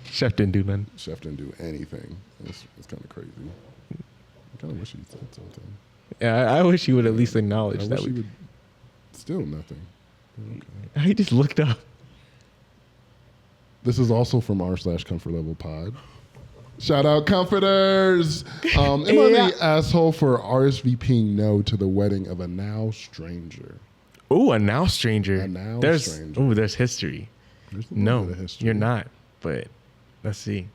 Chef didn't do nothing. Chef didn't do anything. It's kind of crazy. I kind of wish he said something. Yeah, I wish you would at least acknowledge I that. wish he would. Still nothing. Okay. He just looked up. This is also from r/comfort level pod. Shout out comforters. Am I the asshole for RSVPing no to the wedding of a now stranger? Ooh, a now stranger. A now there's, stranger. Ooh, there's history. There's a little No, bit of history. you're not. But let's see.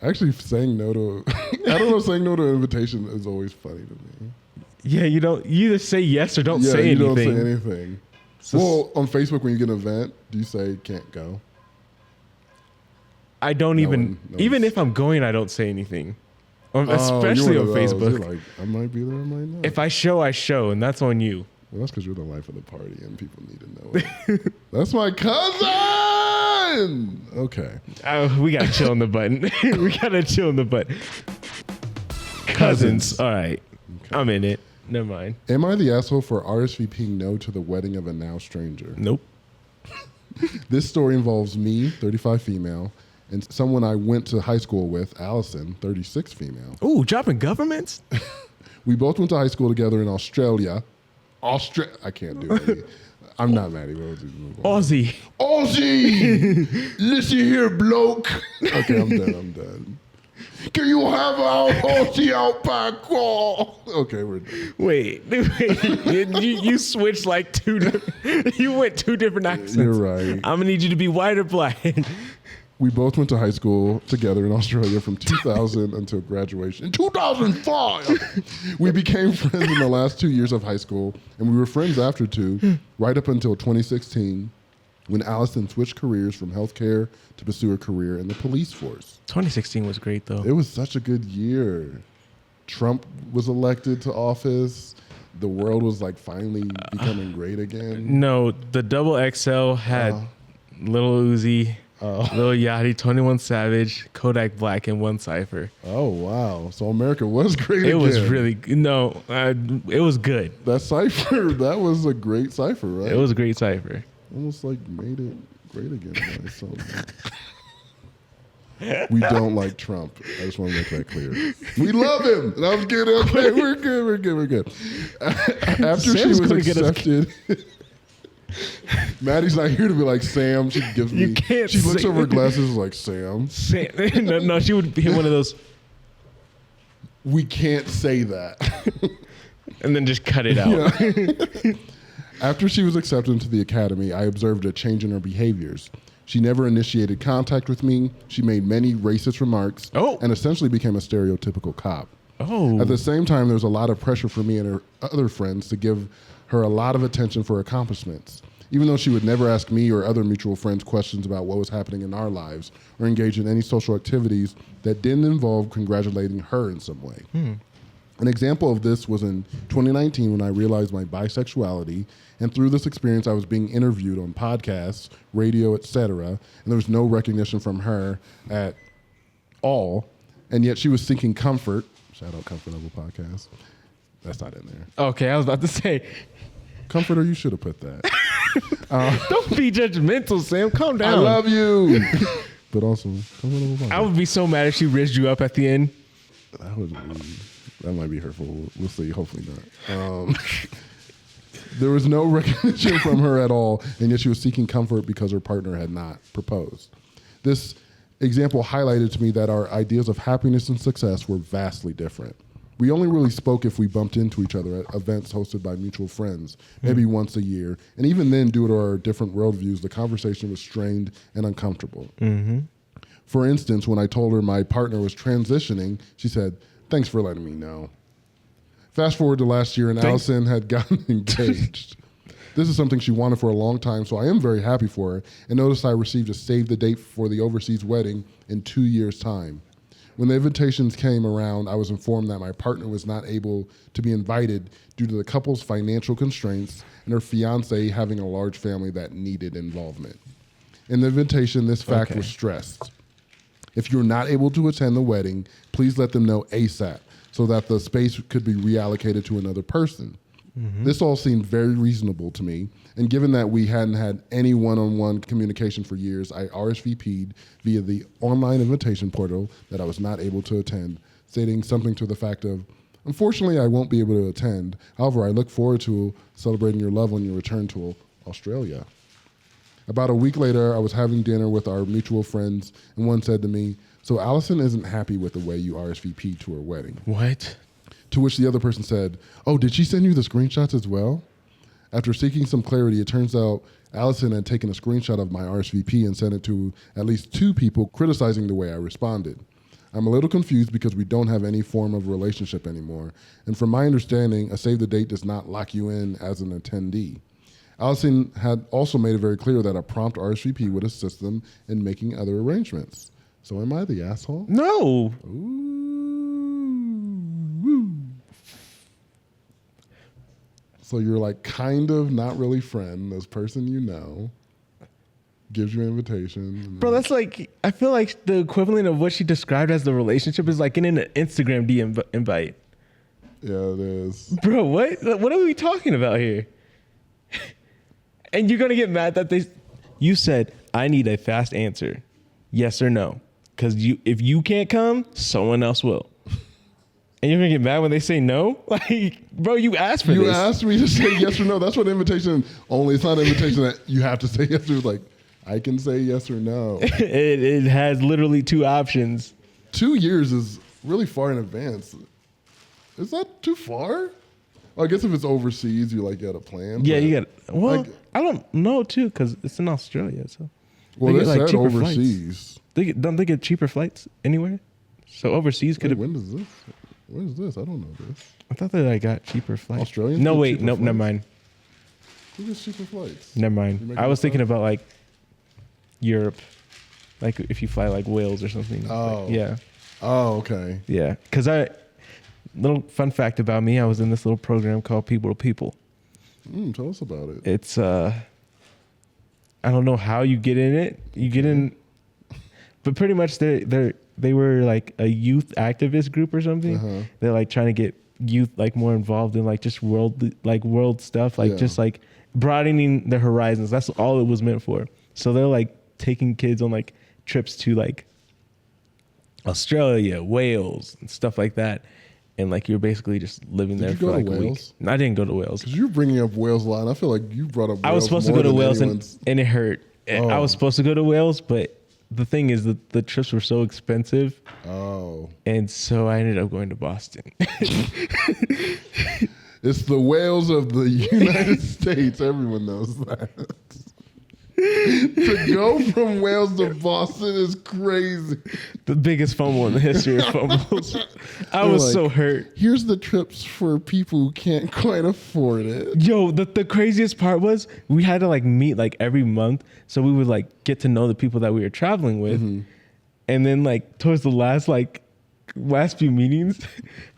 Actually, saying no to I don't know. Saying no to an invitation is always funny to me. Yeah, you either say yes or don't Yeah, say you anything. don't say anything. So Well, on Facebook, when you get an event, do you say can't go? I don't even no even one's- if I'm going, I don't say anything. Oh, Especially you're on one of those. Facebook. You're like, I might be there, I might not. If I show, I show, and that's on you. Well, that's because you're the life of the party, and people need to know it. That's my cousin. Okay. We gotta chill on the button. We gotta chill on the button. Cousins. All right. Okay. I'm in it. Never mind. Am I the asshole for RSVPing no to the wedding of a now stranger? Nope. This story involves me, 35 female, and someone I went to high school with, Allison, 36 female. Ooh, dropping governments? We both went to high school together in Australia. I can't do it. I'm not Maddie. Aussie. Aussie! Listen here, bloke. Okay, I'm done. Can you have our Aussie alpaca? Okay, we're done. Wait. You switched like you went two different accents. You're right. I'm gonna need you to be white or black. We both went to high school together in Australia from 2000 until graduation. In 2005, we became friends in the last 2 years of high school, and we were friends after two, right up until 2016, when Allison switched careers from healthcare to pursue a career in the police force. 2016 was great though. It was such a good year. Trump was elected to office. The world was like finally becoming great again. No, the double XL had Lil Uzi, Lil Yachty, 21 Savage, Kodak Black, and one Cypher. Oh, wow. So America was great It again. was really it was good. That cipher, that was a great cipher, right? It was a great cipher. Almost like made it great again. By something. We don't like Trump. I just want to make that clear. We love him. And I'm kidding. Okay, we're good. After Sam's she was gonna get us- accepted, Maddie's not here to be like Sam. She gives me. You can't She looks say- over her glasses like Sam. No, she would hit one of those. we can't say that. And then just cut it out. Yeah. After she was accepted into the academy, I observed a change in her behaviors. She never initiated contact with me. She made many racist remarks and essentially became a stereotypical cop. At the same time, there was a lot of pressure for me and her other friends to give her a lot of attention for accomplishments, even though she would never ask me or other mutual friends questions about what was happening in our lives or engage in any social activities that didn't involve congratulating her in some way. An example of this was in 2019 when I realized my bisexuality, and through this experience I was being interviewed on podcasts, radio, etc., and there was no recognition from her at all, and yet she was seeking comfort. Shout out Comfort Level Podcast. That's not in there. Okay, I was about to say. Comforter, you should have put that. Don't be judgmental, Sam. Calm down. I love you. But also, Comfort Level Podcast. I would be so mad if she raised you up at the end. That might be hurtful. We'll see. Hopefully not. There was no recognition from her at all, and yet she was seeking comfort because her partner had not proposed. This example highlighted to me that our ideas of happiness and success were vastly different. We only really spoke if we bumped into each other at events hosted by mutual friends, maybe once a year. And even then, due to our different worldviews, the conversation was strained and uncomfortable. For instance, when I told her my partner was transitioning, she said, "Thanks for letting me know." Fast forward to last year, and Allison had gotten engaged. This is something she wanted for a long time, so I am very happy for her, and noticed I received a save the date for the overseas wedding in 2 years' time. When the invitations came around, I was informed that my partner was not able to be invited due to the couple's financial constraints and her fiance having a large family that needed involvement. In the invitation, this fact was stressed. If you're not able to attend the wedding, please let them know ASAP so that the space could be reallocated to another person. This all seemed very reasonable to me, and given that we hadn't had any one-on-one communication for years, I RSVP'd via the online invitation portal that I was not able to attend, stating something to the fact of, "Unfortunately, I won't be able to attend. However, I look forward to celebrating your love on your return to Australia." About a week later, I was having dinner with our mutual friends, and one said to me, "So Allison isn't happy with the way you RSVP'd to her wedding." What? To which the other person said, "Oh, did she send you the screenshots as well?" After seeking some clarity, it turns out Allison had taken a screenshot of my RSVP and sent it to at least 2 people criticizing the way I responded. I'm a little confused because we don't have any form of relationship anymore, and from my understanding, a save the date does not lock you in as an attendee. Allison had also made it very clear that a prompt RSVP would assist them in making other arrangements. So am I the asshole? No. Ooh. So you're like kind of not really friend. This person you know gives you an invitation. Bro, that's like, I feel like the equivalent of what she described as the relationship is like getting an Instagram DM invite. Yeah, it is. Bro, what are we talking about here? And you're going to get mad that you said, "I need a fast answer. Yes or no. Because if you can't come, someone else will." And you're going to get mad when they say no? Like, bro, you asked for this. You asked me to say yes or no. That's what invitation only. It's not an invitation that you have to say yes or. Like, I can say yes or no. It has literally 2 options. 2 years is really far in advance. Is that too far? Well, I guess if it's overseas, you got a plan. Yeah, you got. Well, I don't know too because it's in Australia. So, well, they said cheaper overseas. Flights. Don't they get cheaper flights anywhere? So overseas could have. When is this? What is this? I don't know this. I thought that I got cheaper flights. Australians? No, wait, nope, never mind. Who gets cheaper flights? Never mind. I was thinking about like Europe, like if you fly like Wales or something. Oh, like, yeah. Oh, okay. Yeah, because little fun fact about me, I was in this little program called People to People. Tell us about it. It's I don't know how you get in it. You get in, but pretty much they were like a youth activist group or something. They're like trying to get youth like more involved in like just world stuff, like just like broadening their horizons. That's all it was meant for. So they're like taking kids on like trips to like Australia, Wales, and stuff like that. And like you're basically just living there for like a week. No, I didn't go to Wales. Because you're bringing up Wales a lot. And I feel like you brought up Wales. I was supposed to go to Wales and it hurt. I was supposed to go to Wales, but the thing is that the trips were so expensive, Oh. and so I ended up going to Boston. It's the whales of the United States. Everyone knows that. To go from Wales to Boston is crazy. The biggest fumble in the history of fumbles. I was Like, so hurt. Here's the trips for people who can't quite afford it. Yo, the craziest part was we had to like meet like every month, so we would like get to know the people that we were traveling with, and then like towards the last few meetings,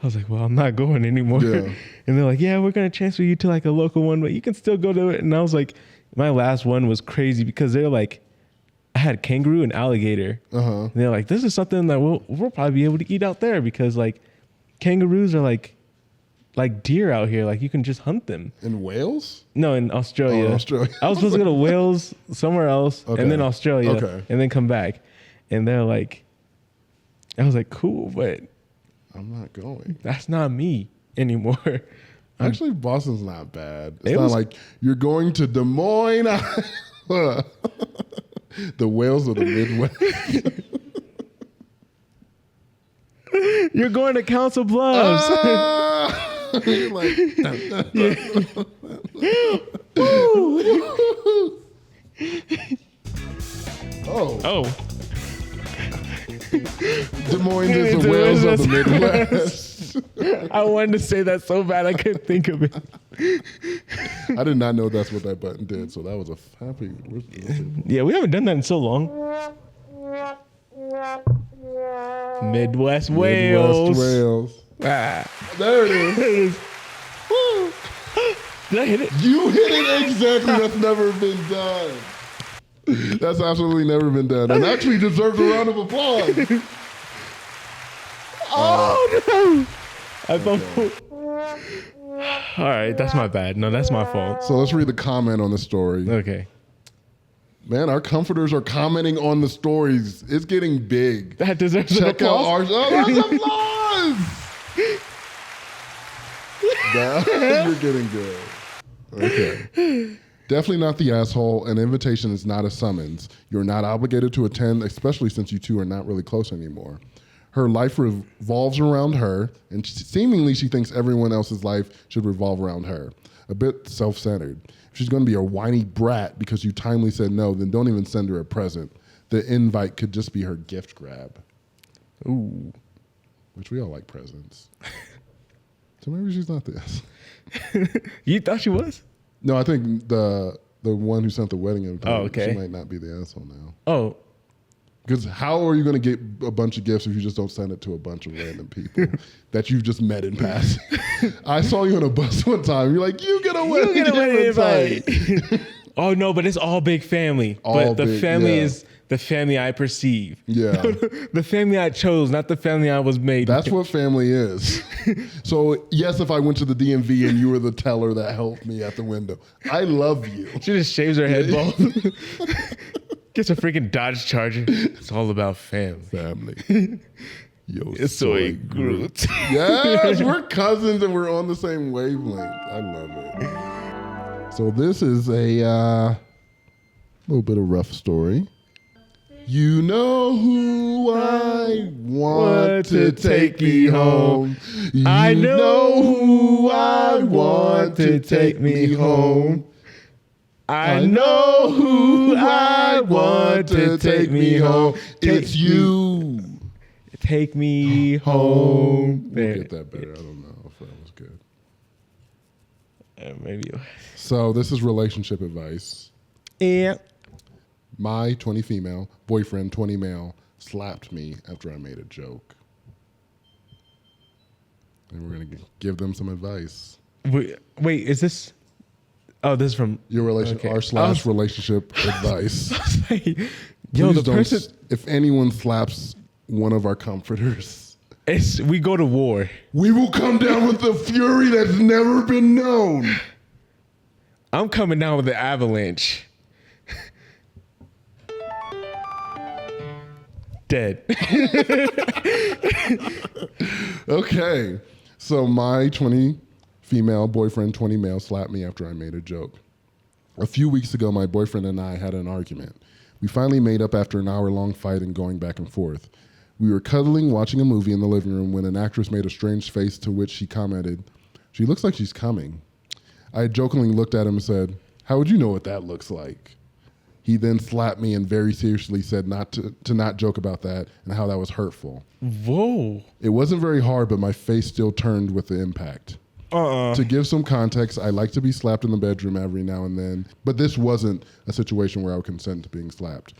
I was like, well, I'm not going anymore. Yeah. And they're like, yeah, we're gonna transfer you to like a local one, but you can still go to it. And I was like, my last one was crazy because they're like, I had kangaroo and alligator. And they're like, this is something that we'll probably be able to eat out there because like kangaroos are like deer out here. Like you can just hunt them. In Wales? No, in Australia. Oh, in Australia. I was supposed to go to Wales, somewhere else, Okay. and then Australia, Okay. and then come back. And they're like, I was like, cool, but I'm not going. that's not me anymore. Actually, Boston's not bad. It's It not was- like you're going to Des Moines, Iowa. The whales of the Midwest. You're going to Council Bluffs. You're like, oh, Oh, Des Moines is It's the the whales of the Midwest. Midwest. I wanted to say that so bad I couldn't think of it. I did not know that's what that button did, so that was a happy. Yeah, we haven't done that in so long. Midwest Wales. Midwest Wales. Ah. There it is. Did I hit it? You hit it exactly. That's never been done. That's absolutely never been done, and actually deserves a round of applause. Oh no! I thought. All right, that's my bad. No, that's my fault. So let's read the comment on the story. Okay. Man, our comforters are commenting on the stories. It's getting big. That deserves an Check out applause. our applause. You're getting good. Okay. Definitely not the asshole. An invitation is not a summons. You're not obligated to attend, especially since you two are not really close anymore. Her life revolves around her, and seemingly she thinks everyone else's life should revolve around her. A bit self-centered. If she's going to be a whiny brat because you timely said no, then don't even send her a present. The invite could just be her gift grab. Ooh. Which we all like presents. So maybe she's not this. You thought she was? No, I think the one who sent the wedding invitation, Oh, okay. she might not be the asshole now. Oh. Because how are you going to get a bunch of gifts if you just don't send it to a bunch of random people that you've just met in passing? I saw you on a bus one time. You're like, you get a wedding invite. Oh no, but it's all big family. All but the big, family yeah. is the family I perceive. Yeah. The family I chose, not the family I was made. That's what family is. So, yes, if I went to the DMV and you were the teller that helped me at the window, I love you. She just shaves her head bald. Gets a freaking Dodge Charger. It's all about family. Yo, It's soy Groot. Yes, we're cousins and we're on the same wavelength. I love it. So this is a little bit of rough story. You know who I want to take me home. You I know who I want to take me home. I know who I want to take me home. It's you. Take me home. We'll There. get that better. I don't know if that was good. Maybe. So this is relationship advice. Yeah. My 20 female boyfriend, 20 male, slapped me after I made a joke. And we're going to give them some advice. Wait, is this? Oh, this is from Your Okay. r// relationship advice. Yo, Please the don't person. if anyone slaps one of our comforters, We go to war. we will come down with the fury that's never been known. I'm coming down with the avalanche. Dead. Okay. So my 20 female boyfriend, 20 male, slapped me after I made a joke. A few weeks ago, my boyfriend and I had an argument. We finally made up after an hour-long fight and going back and forth. We were cuddling, watching a movie in the living room when an actress made a strange face, to which she commented, "She looks like she's coming." I jokingly looked at him and said, "How would you know what that looks like?" He then slapped me and very seriously said not to not joke about that and how that was hurtful. Whoa. It wasn't very hard, but my face still turned with the impact. To give some context, I like to be slapped in the bedroom every now and then, but this wasn't a situation where I would consent to being slapped.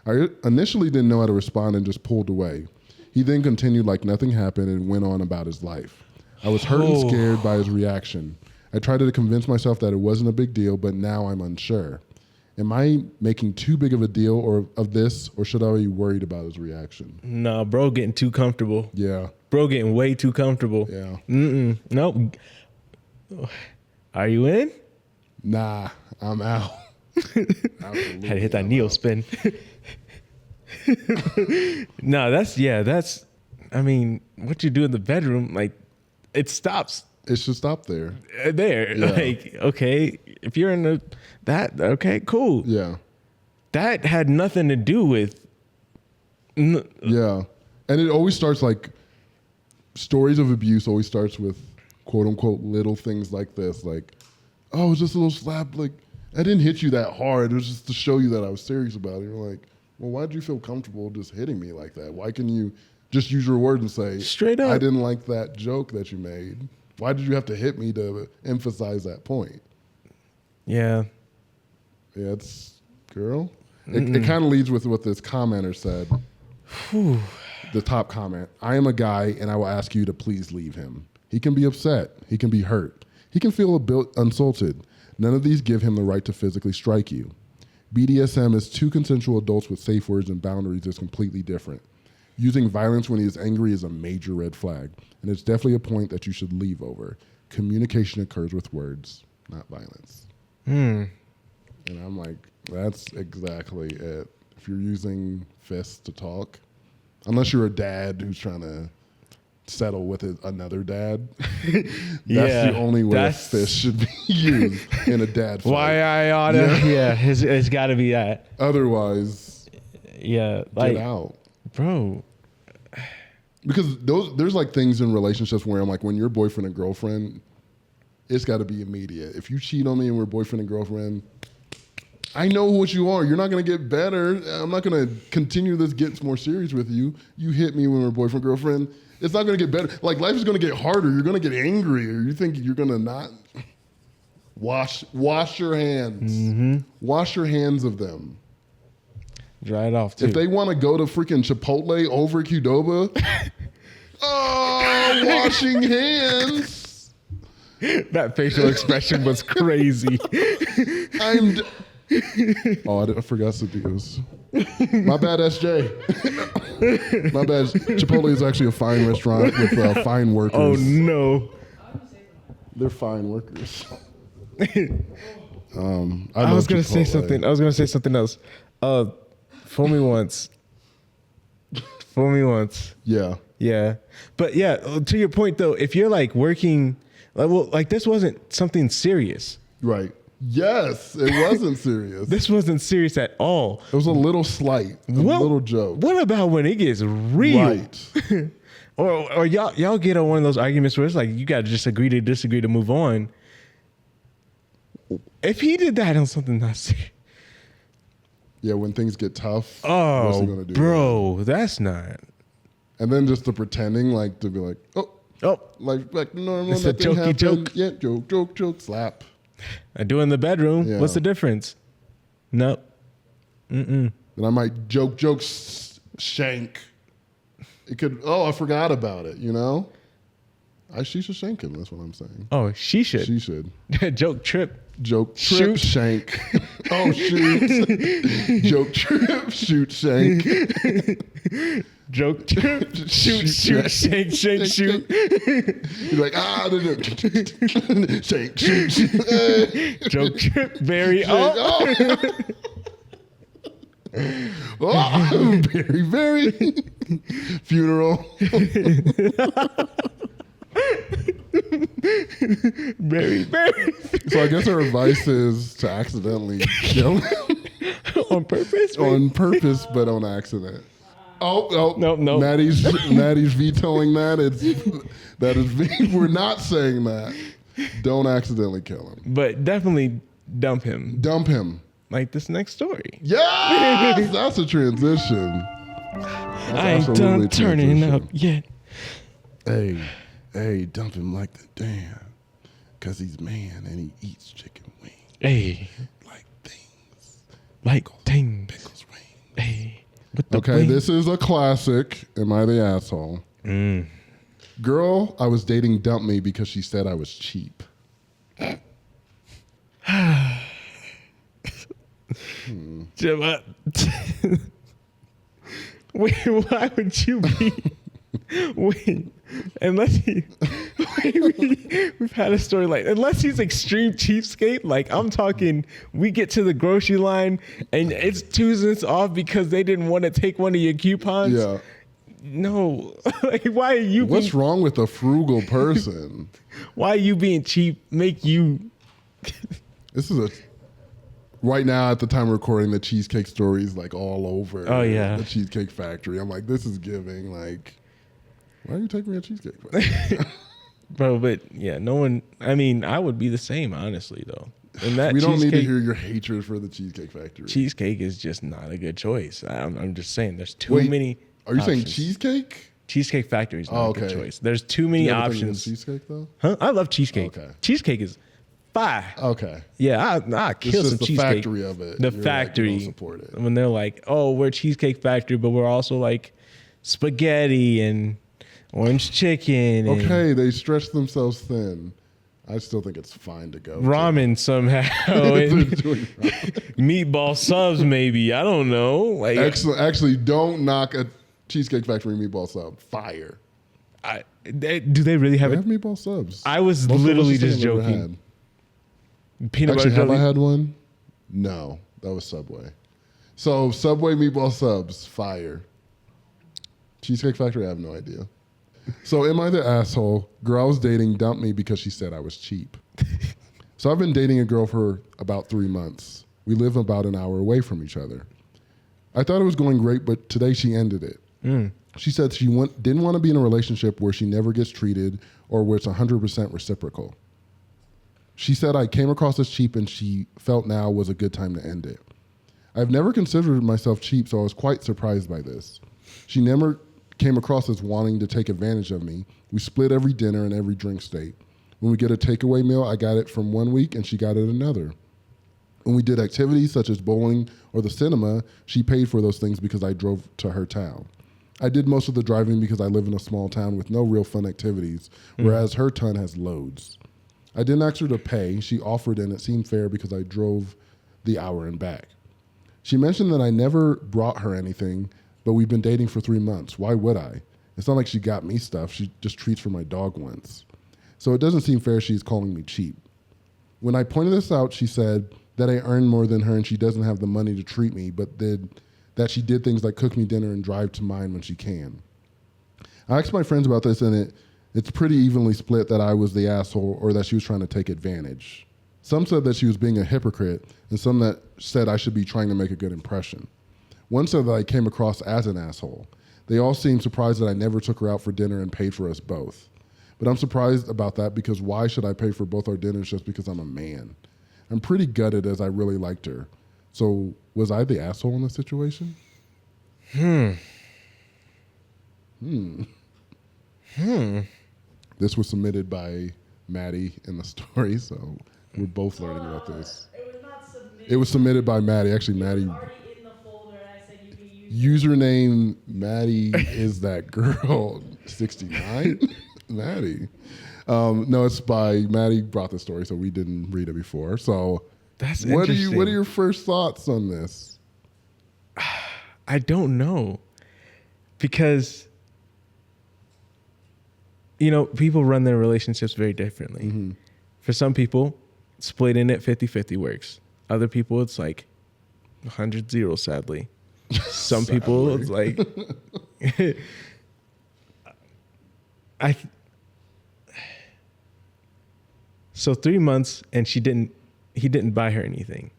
I initially didn't know how to respond and just pulled away. He then continued like nothing happened and went on about his life. I was hurt and scared by his reaction. I tried to convince myself that it wasn't a big deal, but now I'm unsure. Am I making too big of a deal of this, or should I be worried about his reaction? Nah, bro, getting too comfortable. Yeah. Bro, getting way too comfortable. Yeah. Nope. Are you in? Nah, I'm out. Had to hit that Neo spin. No, that's, I mean, what you do in the bedroom, like, it stops It should stop there. there. Yeah. Like, okay, if you're in okay, cool. Yeah. That had nothing to do with. Yeah. And it always starts like, stories of abuse always starts with quote unquote little things like this. Like, oh, it was just a little slap. Like, I didn't hit you that hard. It was just to show you that I was serious about it. You're like, well, why did you feel comfortable just hitting me like that? Why can you just use your words and say, straight up, I didn't like that joke that you made. Why did you have to hit me to emphasize that point? Yeah. Yeah, it's, girl. It kind of leads with what this commenter said. The top comment, I am a guy and I will ask you to please leave him. He can be upset. He can be hurt. He can feel a bit insulted. None of these give him the right to physically strike you. BDSM is two consensual adults with safe words and boundaries is completely different. Using violence when he is angry is a major red flag, and it's definitely a point that you should leave over. Communication occurs with words, not violence. And I'm like, that's exactly it. If you're using fists to talk, unless you're a dad who's trying to settle with another dad, that's the only way a fist should be used in a dad fight. Why I oughta, it's got to be that. Otherwise, like, get out. Bro. Because there's like things in relationships where I'm like, when you're boyfriend and girlfriend, it's got to be immediate. If you cheat on me and we're boyfriend and girlfriend, I know what you are. You're not going to get better. I'm not going to continue this gets more serious with you. You hit me when we're boyfriend, girlfriend. It's not going to get better. Like, life is going to get harder. You're going to get angrier. You think you're going to not wash your hands. Wash your hands of them. Dry it off, too. If they want to go to freaking Chipotle over Qdoba, washing hands. That facial expression was crazy. I forgot to do this. My bad, SJ. My bad. Chipotle is actually a fine restaurant with fine workers. Oh, no. They're fine workers. I was going to say something. I was going to say something else. Fool me once. Fool me once. Yeah. Yeah. But yeah, to your point though, if you're like working, like this wasn't something serious. Right. Yes, it wasn't serious. This wasn't serious at all. It was a little slight, a little joke. What about when it gets real? Right. or y'all get on one of those arguments where it's like you got to just agree to disagree to move on. If he did that on something not serious. Yeah, when things get tough. What's he gonna do? Bro, that's not. And then just the pretending, like to be like, like normal. It's a jokey joke. Yeah, joke, slap. I do in the bedroom. Yeah. What's the difference? Nope. Then I might joke, shank. It could. Oh, I forgot about it. You know. She should shank him. That's what I'm saying. Oh, she should. She should. Joke, trip. Joke, trip, Shoot. shank. Oh, shoot. Joke, trip, shoot, shank. Joke, trip, shoot, shank, shoot. He's like, shank, shoot. Joke, trip, very, very, funeral. Very. So I guess our advice is to accidentally kill him. On purpose? On purpose, but on accident. Oh, No. Maddie's vetoing that. We're not saying that. Don't accidentally kill him. But definitely dump him. Dump him. Like this next story. Yes, that's a transition. I ain't done turning up yet. Hey, dump him like the damn. Cause he's man and he eats chicken wings. Hey. Like things. Pickles wings. Hey. Okay, wings. this is a classic. Am I the asshole? Girl I was dating dumped me because she said I was cheap. Wait, why would you be? Wait, unless we've had a story like, unless he's extreme cheapskate, like I'm talking, we get to the grocery line and it's 2 cents off because they didn't want to take one of your coupons. Yeah. No, like why are you? What's wrong with a frugal person? Why are you being cheap? Make you? This is right now at the time of recording, the cheesecake story is like all over. Oh yeah, the Cheesecake Factory. I'm like, this is giving like, why are you taking me a cheesecake? Bro, but yeah, no one. I mean, I would be the same, honestly, though. And that we don't need to hear your hatred for the Cheesecake Factory. Cheesecake is just not a good choice. I'm just saying, there's too many. Are you saying options. cheesecake? Cheesecake Factory is not a good choice. There's too many options. Cheesecake though? Huh? I love cheesecake. Okay. Cheesecake is fire. Okay. Yeah, I kill some the cheesecake. The factory of it. The You're factory. Like, you don't support it. When they're like, oh, we're Cheesecake Factory, but we're also like spaghetti and orange chicken. Okay, they stretch themselves thin. I still think it's fine to go. Ramen somehow. Meatball subs, maybe. I don't know. Like, excellent. Actually, don't knock a Cheesecake Factory meatball sub. Fire. Do they really have They it? have meatball subs. I was Most literally of us just joking. Peanut Actually, butter have I jelly. had one? No, that was Subway. So Subway meatball subs, fire. Cheesecake Factory, I have no idea. So am I the asshole? Girl I was dating dumped me because she said I was cheap. So I've been dating a girl for about 3 months. We live about an hour away from each other. I thought it was going great, but today she ended it. She said she didn't want to be in a relationship where she never gets treated or where it's 100% reciprocal. She said I came across as cheap and she felt now was a good time to end it. I've never considered myself cheap, so I was quite surprised by this. She never came across as wanting to take advantage of me. We split every dinner and every drink date. When we get a takeaway meal, I got it from one week and she got it another. When we did activities such as bowling or the cinema, she paid for those things because I drove to her town. I did most of the driving because I live in a small town with no real fun activities, whereas her town has loads. I didn't ask her to pay. She offered and it seemed fair because I drove the hour and back. She mentioned that I never brought her anything, but we've been dating for 3 months. Why would I? It's not like she got me stuff. She just treats for my dog once. So it doesn't seem fair she's calling me cheap. When I pointed this out, she said that I earn more than her and she doesn't have the money to treat me, but that she did things like cook me dinner and drive to mine when she can. I asked my friends about this and it's pretty evenly split that I was the asshole or that she was trying to take advantage. Some said that she was being a hypocrite and some that said I should be trying to make a good impression. One said that I came across as an asshole. They all seemed surprised that I never took her out for dinner and paid for us both. But I'm surprised about that because why should I pay for both our dinners just because I'm a man? I'm pretty gutted as I really liked her. So was I the asshole in this situation? This was submitted by Maddie in the story, so we're both learning about this. It was not submitted. It was submitted by Maddie. Actually, Maddie. Already in the folder, and I said you can use Username Maddie is that girl 69. Maddie. No, it's by Maddie brought the story, so we didn't read it before. So That's what interesting. are your first thoughts on this? I don't know. Because, people run their relationships very differently. For some people, splitting it 50-50 works. Other people, it's like 100-0, sadly. Some people, it's like... So 3 months and he didn't buy her anything.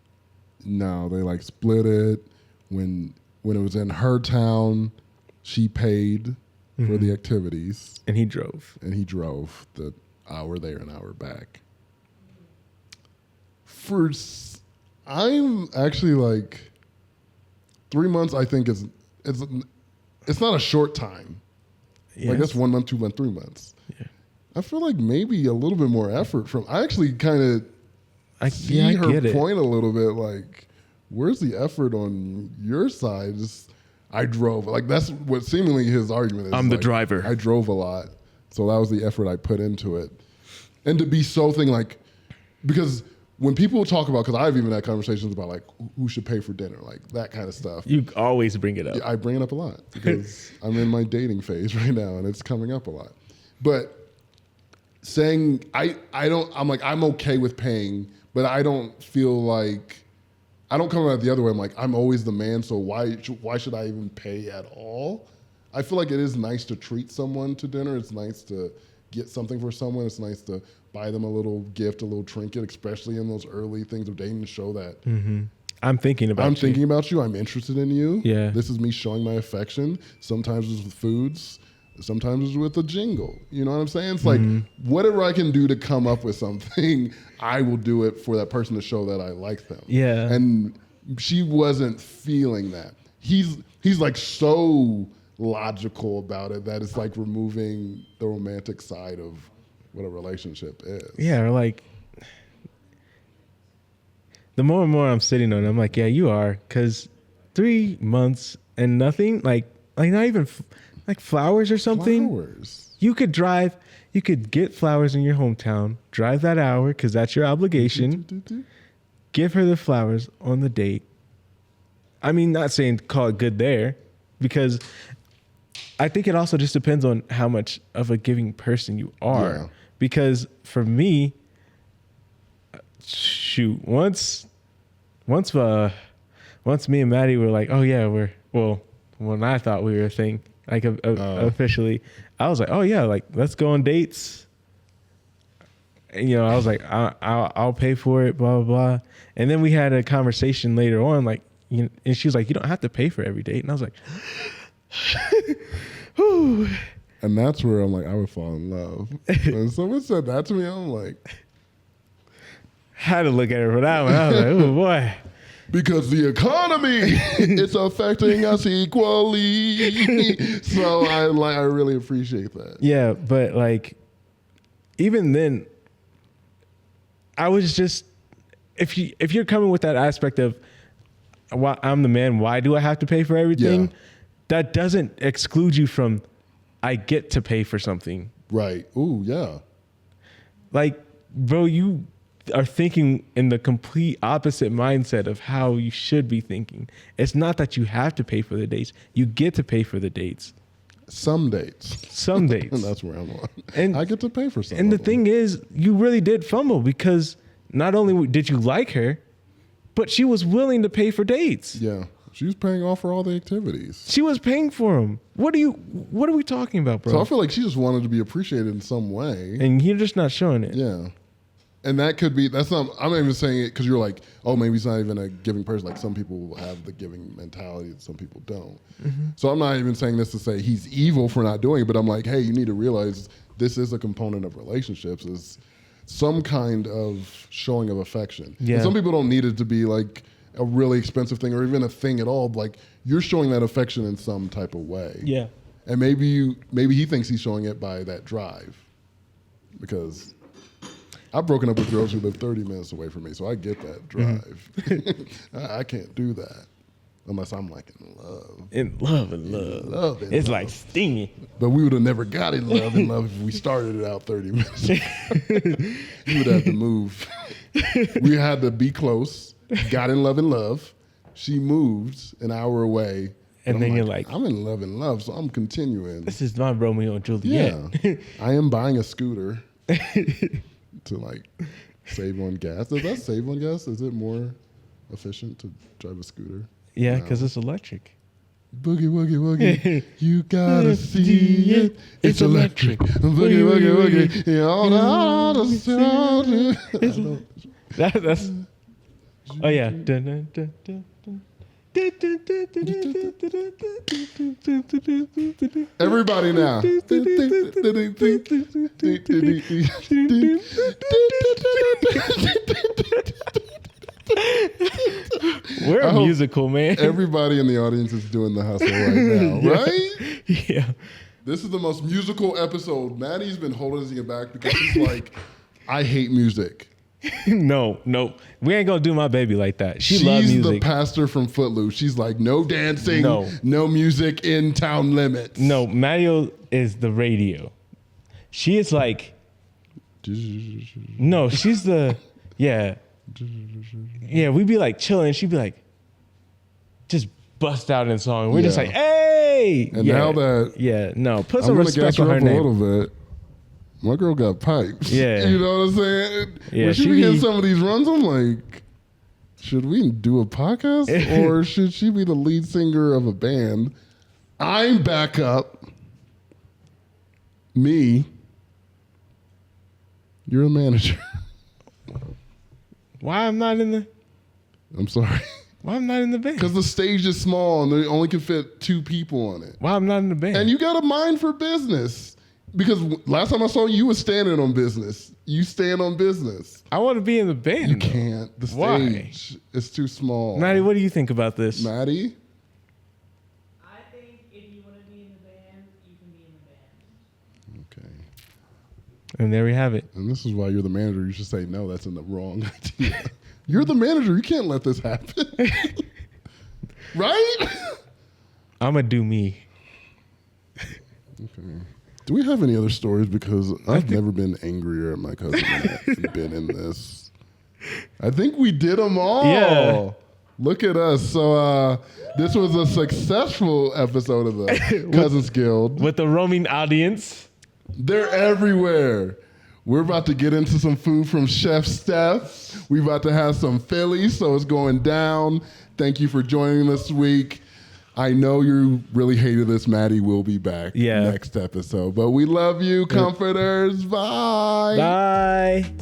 No, they like split it. When it was in her town, she paid for the activities, And he drove. and he drove the hour there and hour back. I'm actually like 3 months. I think it's not a short time. Like that's 1 month, 2 months, 3 months. Yeah. I feel like maybe a little bit more effort from. I actually kind of see I her get it. point a little bit. Like, where's the effort on your side? I drove. Like that's what seemingly his argument is. I'm the like, driver. I drove a lot, so that was the effort I put into it, and to be so because when people talk about, because I've even had conversations about like who should pay for dinner, like that kind of stuff. You always bring it up. I bring it up a lot because I'm in my dating phase right now and it's coming up a lot. But saying I'm okay with paying, but I don't feel like I don't come at it the other way. I'm like, I'm always the man, so why should I even pay at all? I feel like it is nice to treat someone to dinner. It's nice to get something for someone. It's nice to buy them a little gift, a little trinket, especially in those early things of dating, to show that I'm thinking about thinking about you. I'm interested in you. Yeah. This is me showing my affection. Sometimes it's with foods. Sometimes it's with a jingle. You know what I'm saying? It's like whatever I can do to come up with something, I will do it for that person to show that I like them. Yeah. And she wasn't feeling that. He's like so logical about it that it's like removing the romantic side of what a relationship is. Yeah, or like the more and more I'm sitting on it, I'm like, yeah, you are, because 3 months and nothing, like not even like flowers or something. Flowers. You could get flowers in your hometown, drive that hour because that's your obligation. Give her the flowers on the date. I mean, not saying call it good there, because I think it also just depends on how much of a giving person you are. Yeah. Because for me, shoot, once me and Maddie were like, oh yeah, when I thought we were a thing, like officially, I was like, oh yeah, like let's go on dates. And, you know, I was like, I'll pay for it, blah, blah, blah. And then we had a conversation later on, like, you know, and she was like, you don't have to pay for every date. And I was like, whew. And that's where I'm like, I would fall in love. When someone said that to me, I'm like, Had to look at her for that one. I was like, oh boy. because the economy is affecting us equally. So I really appreciate that. Yeah, but like, even then, I was just, if you're coming with that aspect of, why I'm the man, why do I have to pay for everything? Yeah. That doesn't exclude you from, I get to pay for something. Right. Ooh, yeah. Like, bro, you are thinking in the complete opposite mindset of how you should be thinking. It's not that you have to pay for the dates. You get to pay for the dates. Some dates. Some dates. And that's where I'm on. And I get to pay for some. And the of them. thing is, you really did fumble, because not only did you like her, but she was willing to pay for dates. Yeah. She was paying off for all the activities. She was paying for them. What are we talking about, bro? So I feel like she just wanted to be appreciated in some way. And you're just not showing it. Yeah. And that could be, I'm not even saying it because you're like, oh, maybe he's not even a giving person. Like some people have the giving mentality and some people don't. Mm-hmm. So I'm not even saying this to say he's evil for not doing it, but I'm like, hey, you need to realize this is a component of relationships, is some kind of showing of affection. Yeah. And some people don't need it to be like a really expensive thing or even a thing at all. Like you're showing that affection in some type of way. Yeah. And maybe he thinks he's showing it by that drive, because I've broken up with girls who live 30 minutes away from me, so I get that drive. Mm-hmm. I can't do that unless I'm like in love. In love. It's like stinging. But we would have never got in love if we started it out 30 minutes ago. You would have to move. We had to be close, got in love. She moved an hour away. And then you're like, I'm in love, so I'm continuing. this is not Romeo and Juliet. Yeah. I am buying a scooter to like save on gas. Does that save on gas? Is it more efficient to drive a scooter? Yeah, because it's electric. Boogie woogie woogie, you gotta see it. It's electric. Boogie woogie woogie, all the sound. That's Oh yeah. Everybody now. We're I hope musical, man. Everybody in the audience is doing the hustle right now, right? Yeah. This is the most musical episode. Maddie's been holding it back because she's like, I hate music. No. We ain't gonna do my baby like that. She's She's music. the pastor from Footloose. She's like, no dancing, No. music in town limits. No, Mario is the radio. She is like, no, she's the, yeah. Yeah, we'd be like chilling. She'd be like, just bust out in song. We're just like, hey. And now that, put I'm some gonna respect gas her on her up a name. little bit. My girl got pipes. Yeah. You know what I'm saying? Yeah, when she be getting some of these runs, I'm like, should we do a podcast or should she be the lead singer of a band? I'm back up. Me. You're a manager. Why I'm not in the? I'm sorry. Why I'm not in the band? Because the stage is small and they only can fit 2 people on it. Why I'm not in the band? And you got a mind for business. Because last time I saw you, you was standing on business. You stand on business. I want to be in the band. You can't. The stage is too small. Maddie, what do you think about this? Maddie? I think if you want to be in the band, you can be in the band. Okay. And there we have it. And this is why you're the manager. You should say, no, that's in the wrong idea. You're the manager. You can't let this happen. Right? I'm going to do me. Okay. Do we have any other stories? Because I've never been angrier at my cousin than I've been in this. I think we did them all. Yeah. Look at us. So this was a successful episode of the Cousins Guild. With the roaming audience. They're everywhere. We're about to get into some food from Chef Steph. We're about to have some Philly, so it's going down. Thank you for joining this week. I know you really hated this. Maddie will be back next episode. But we love you, comforters. Bye. Bye.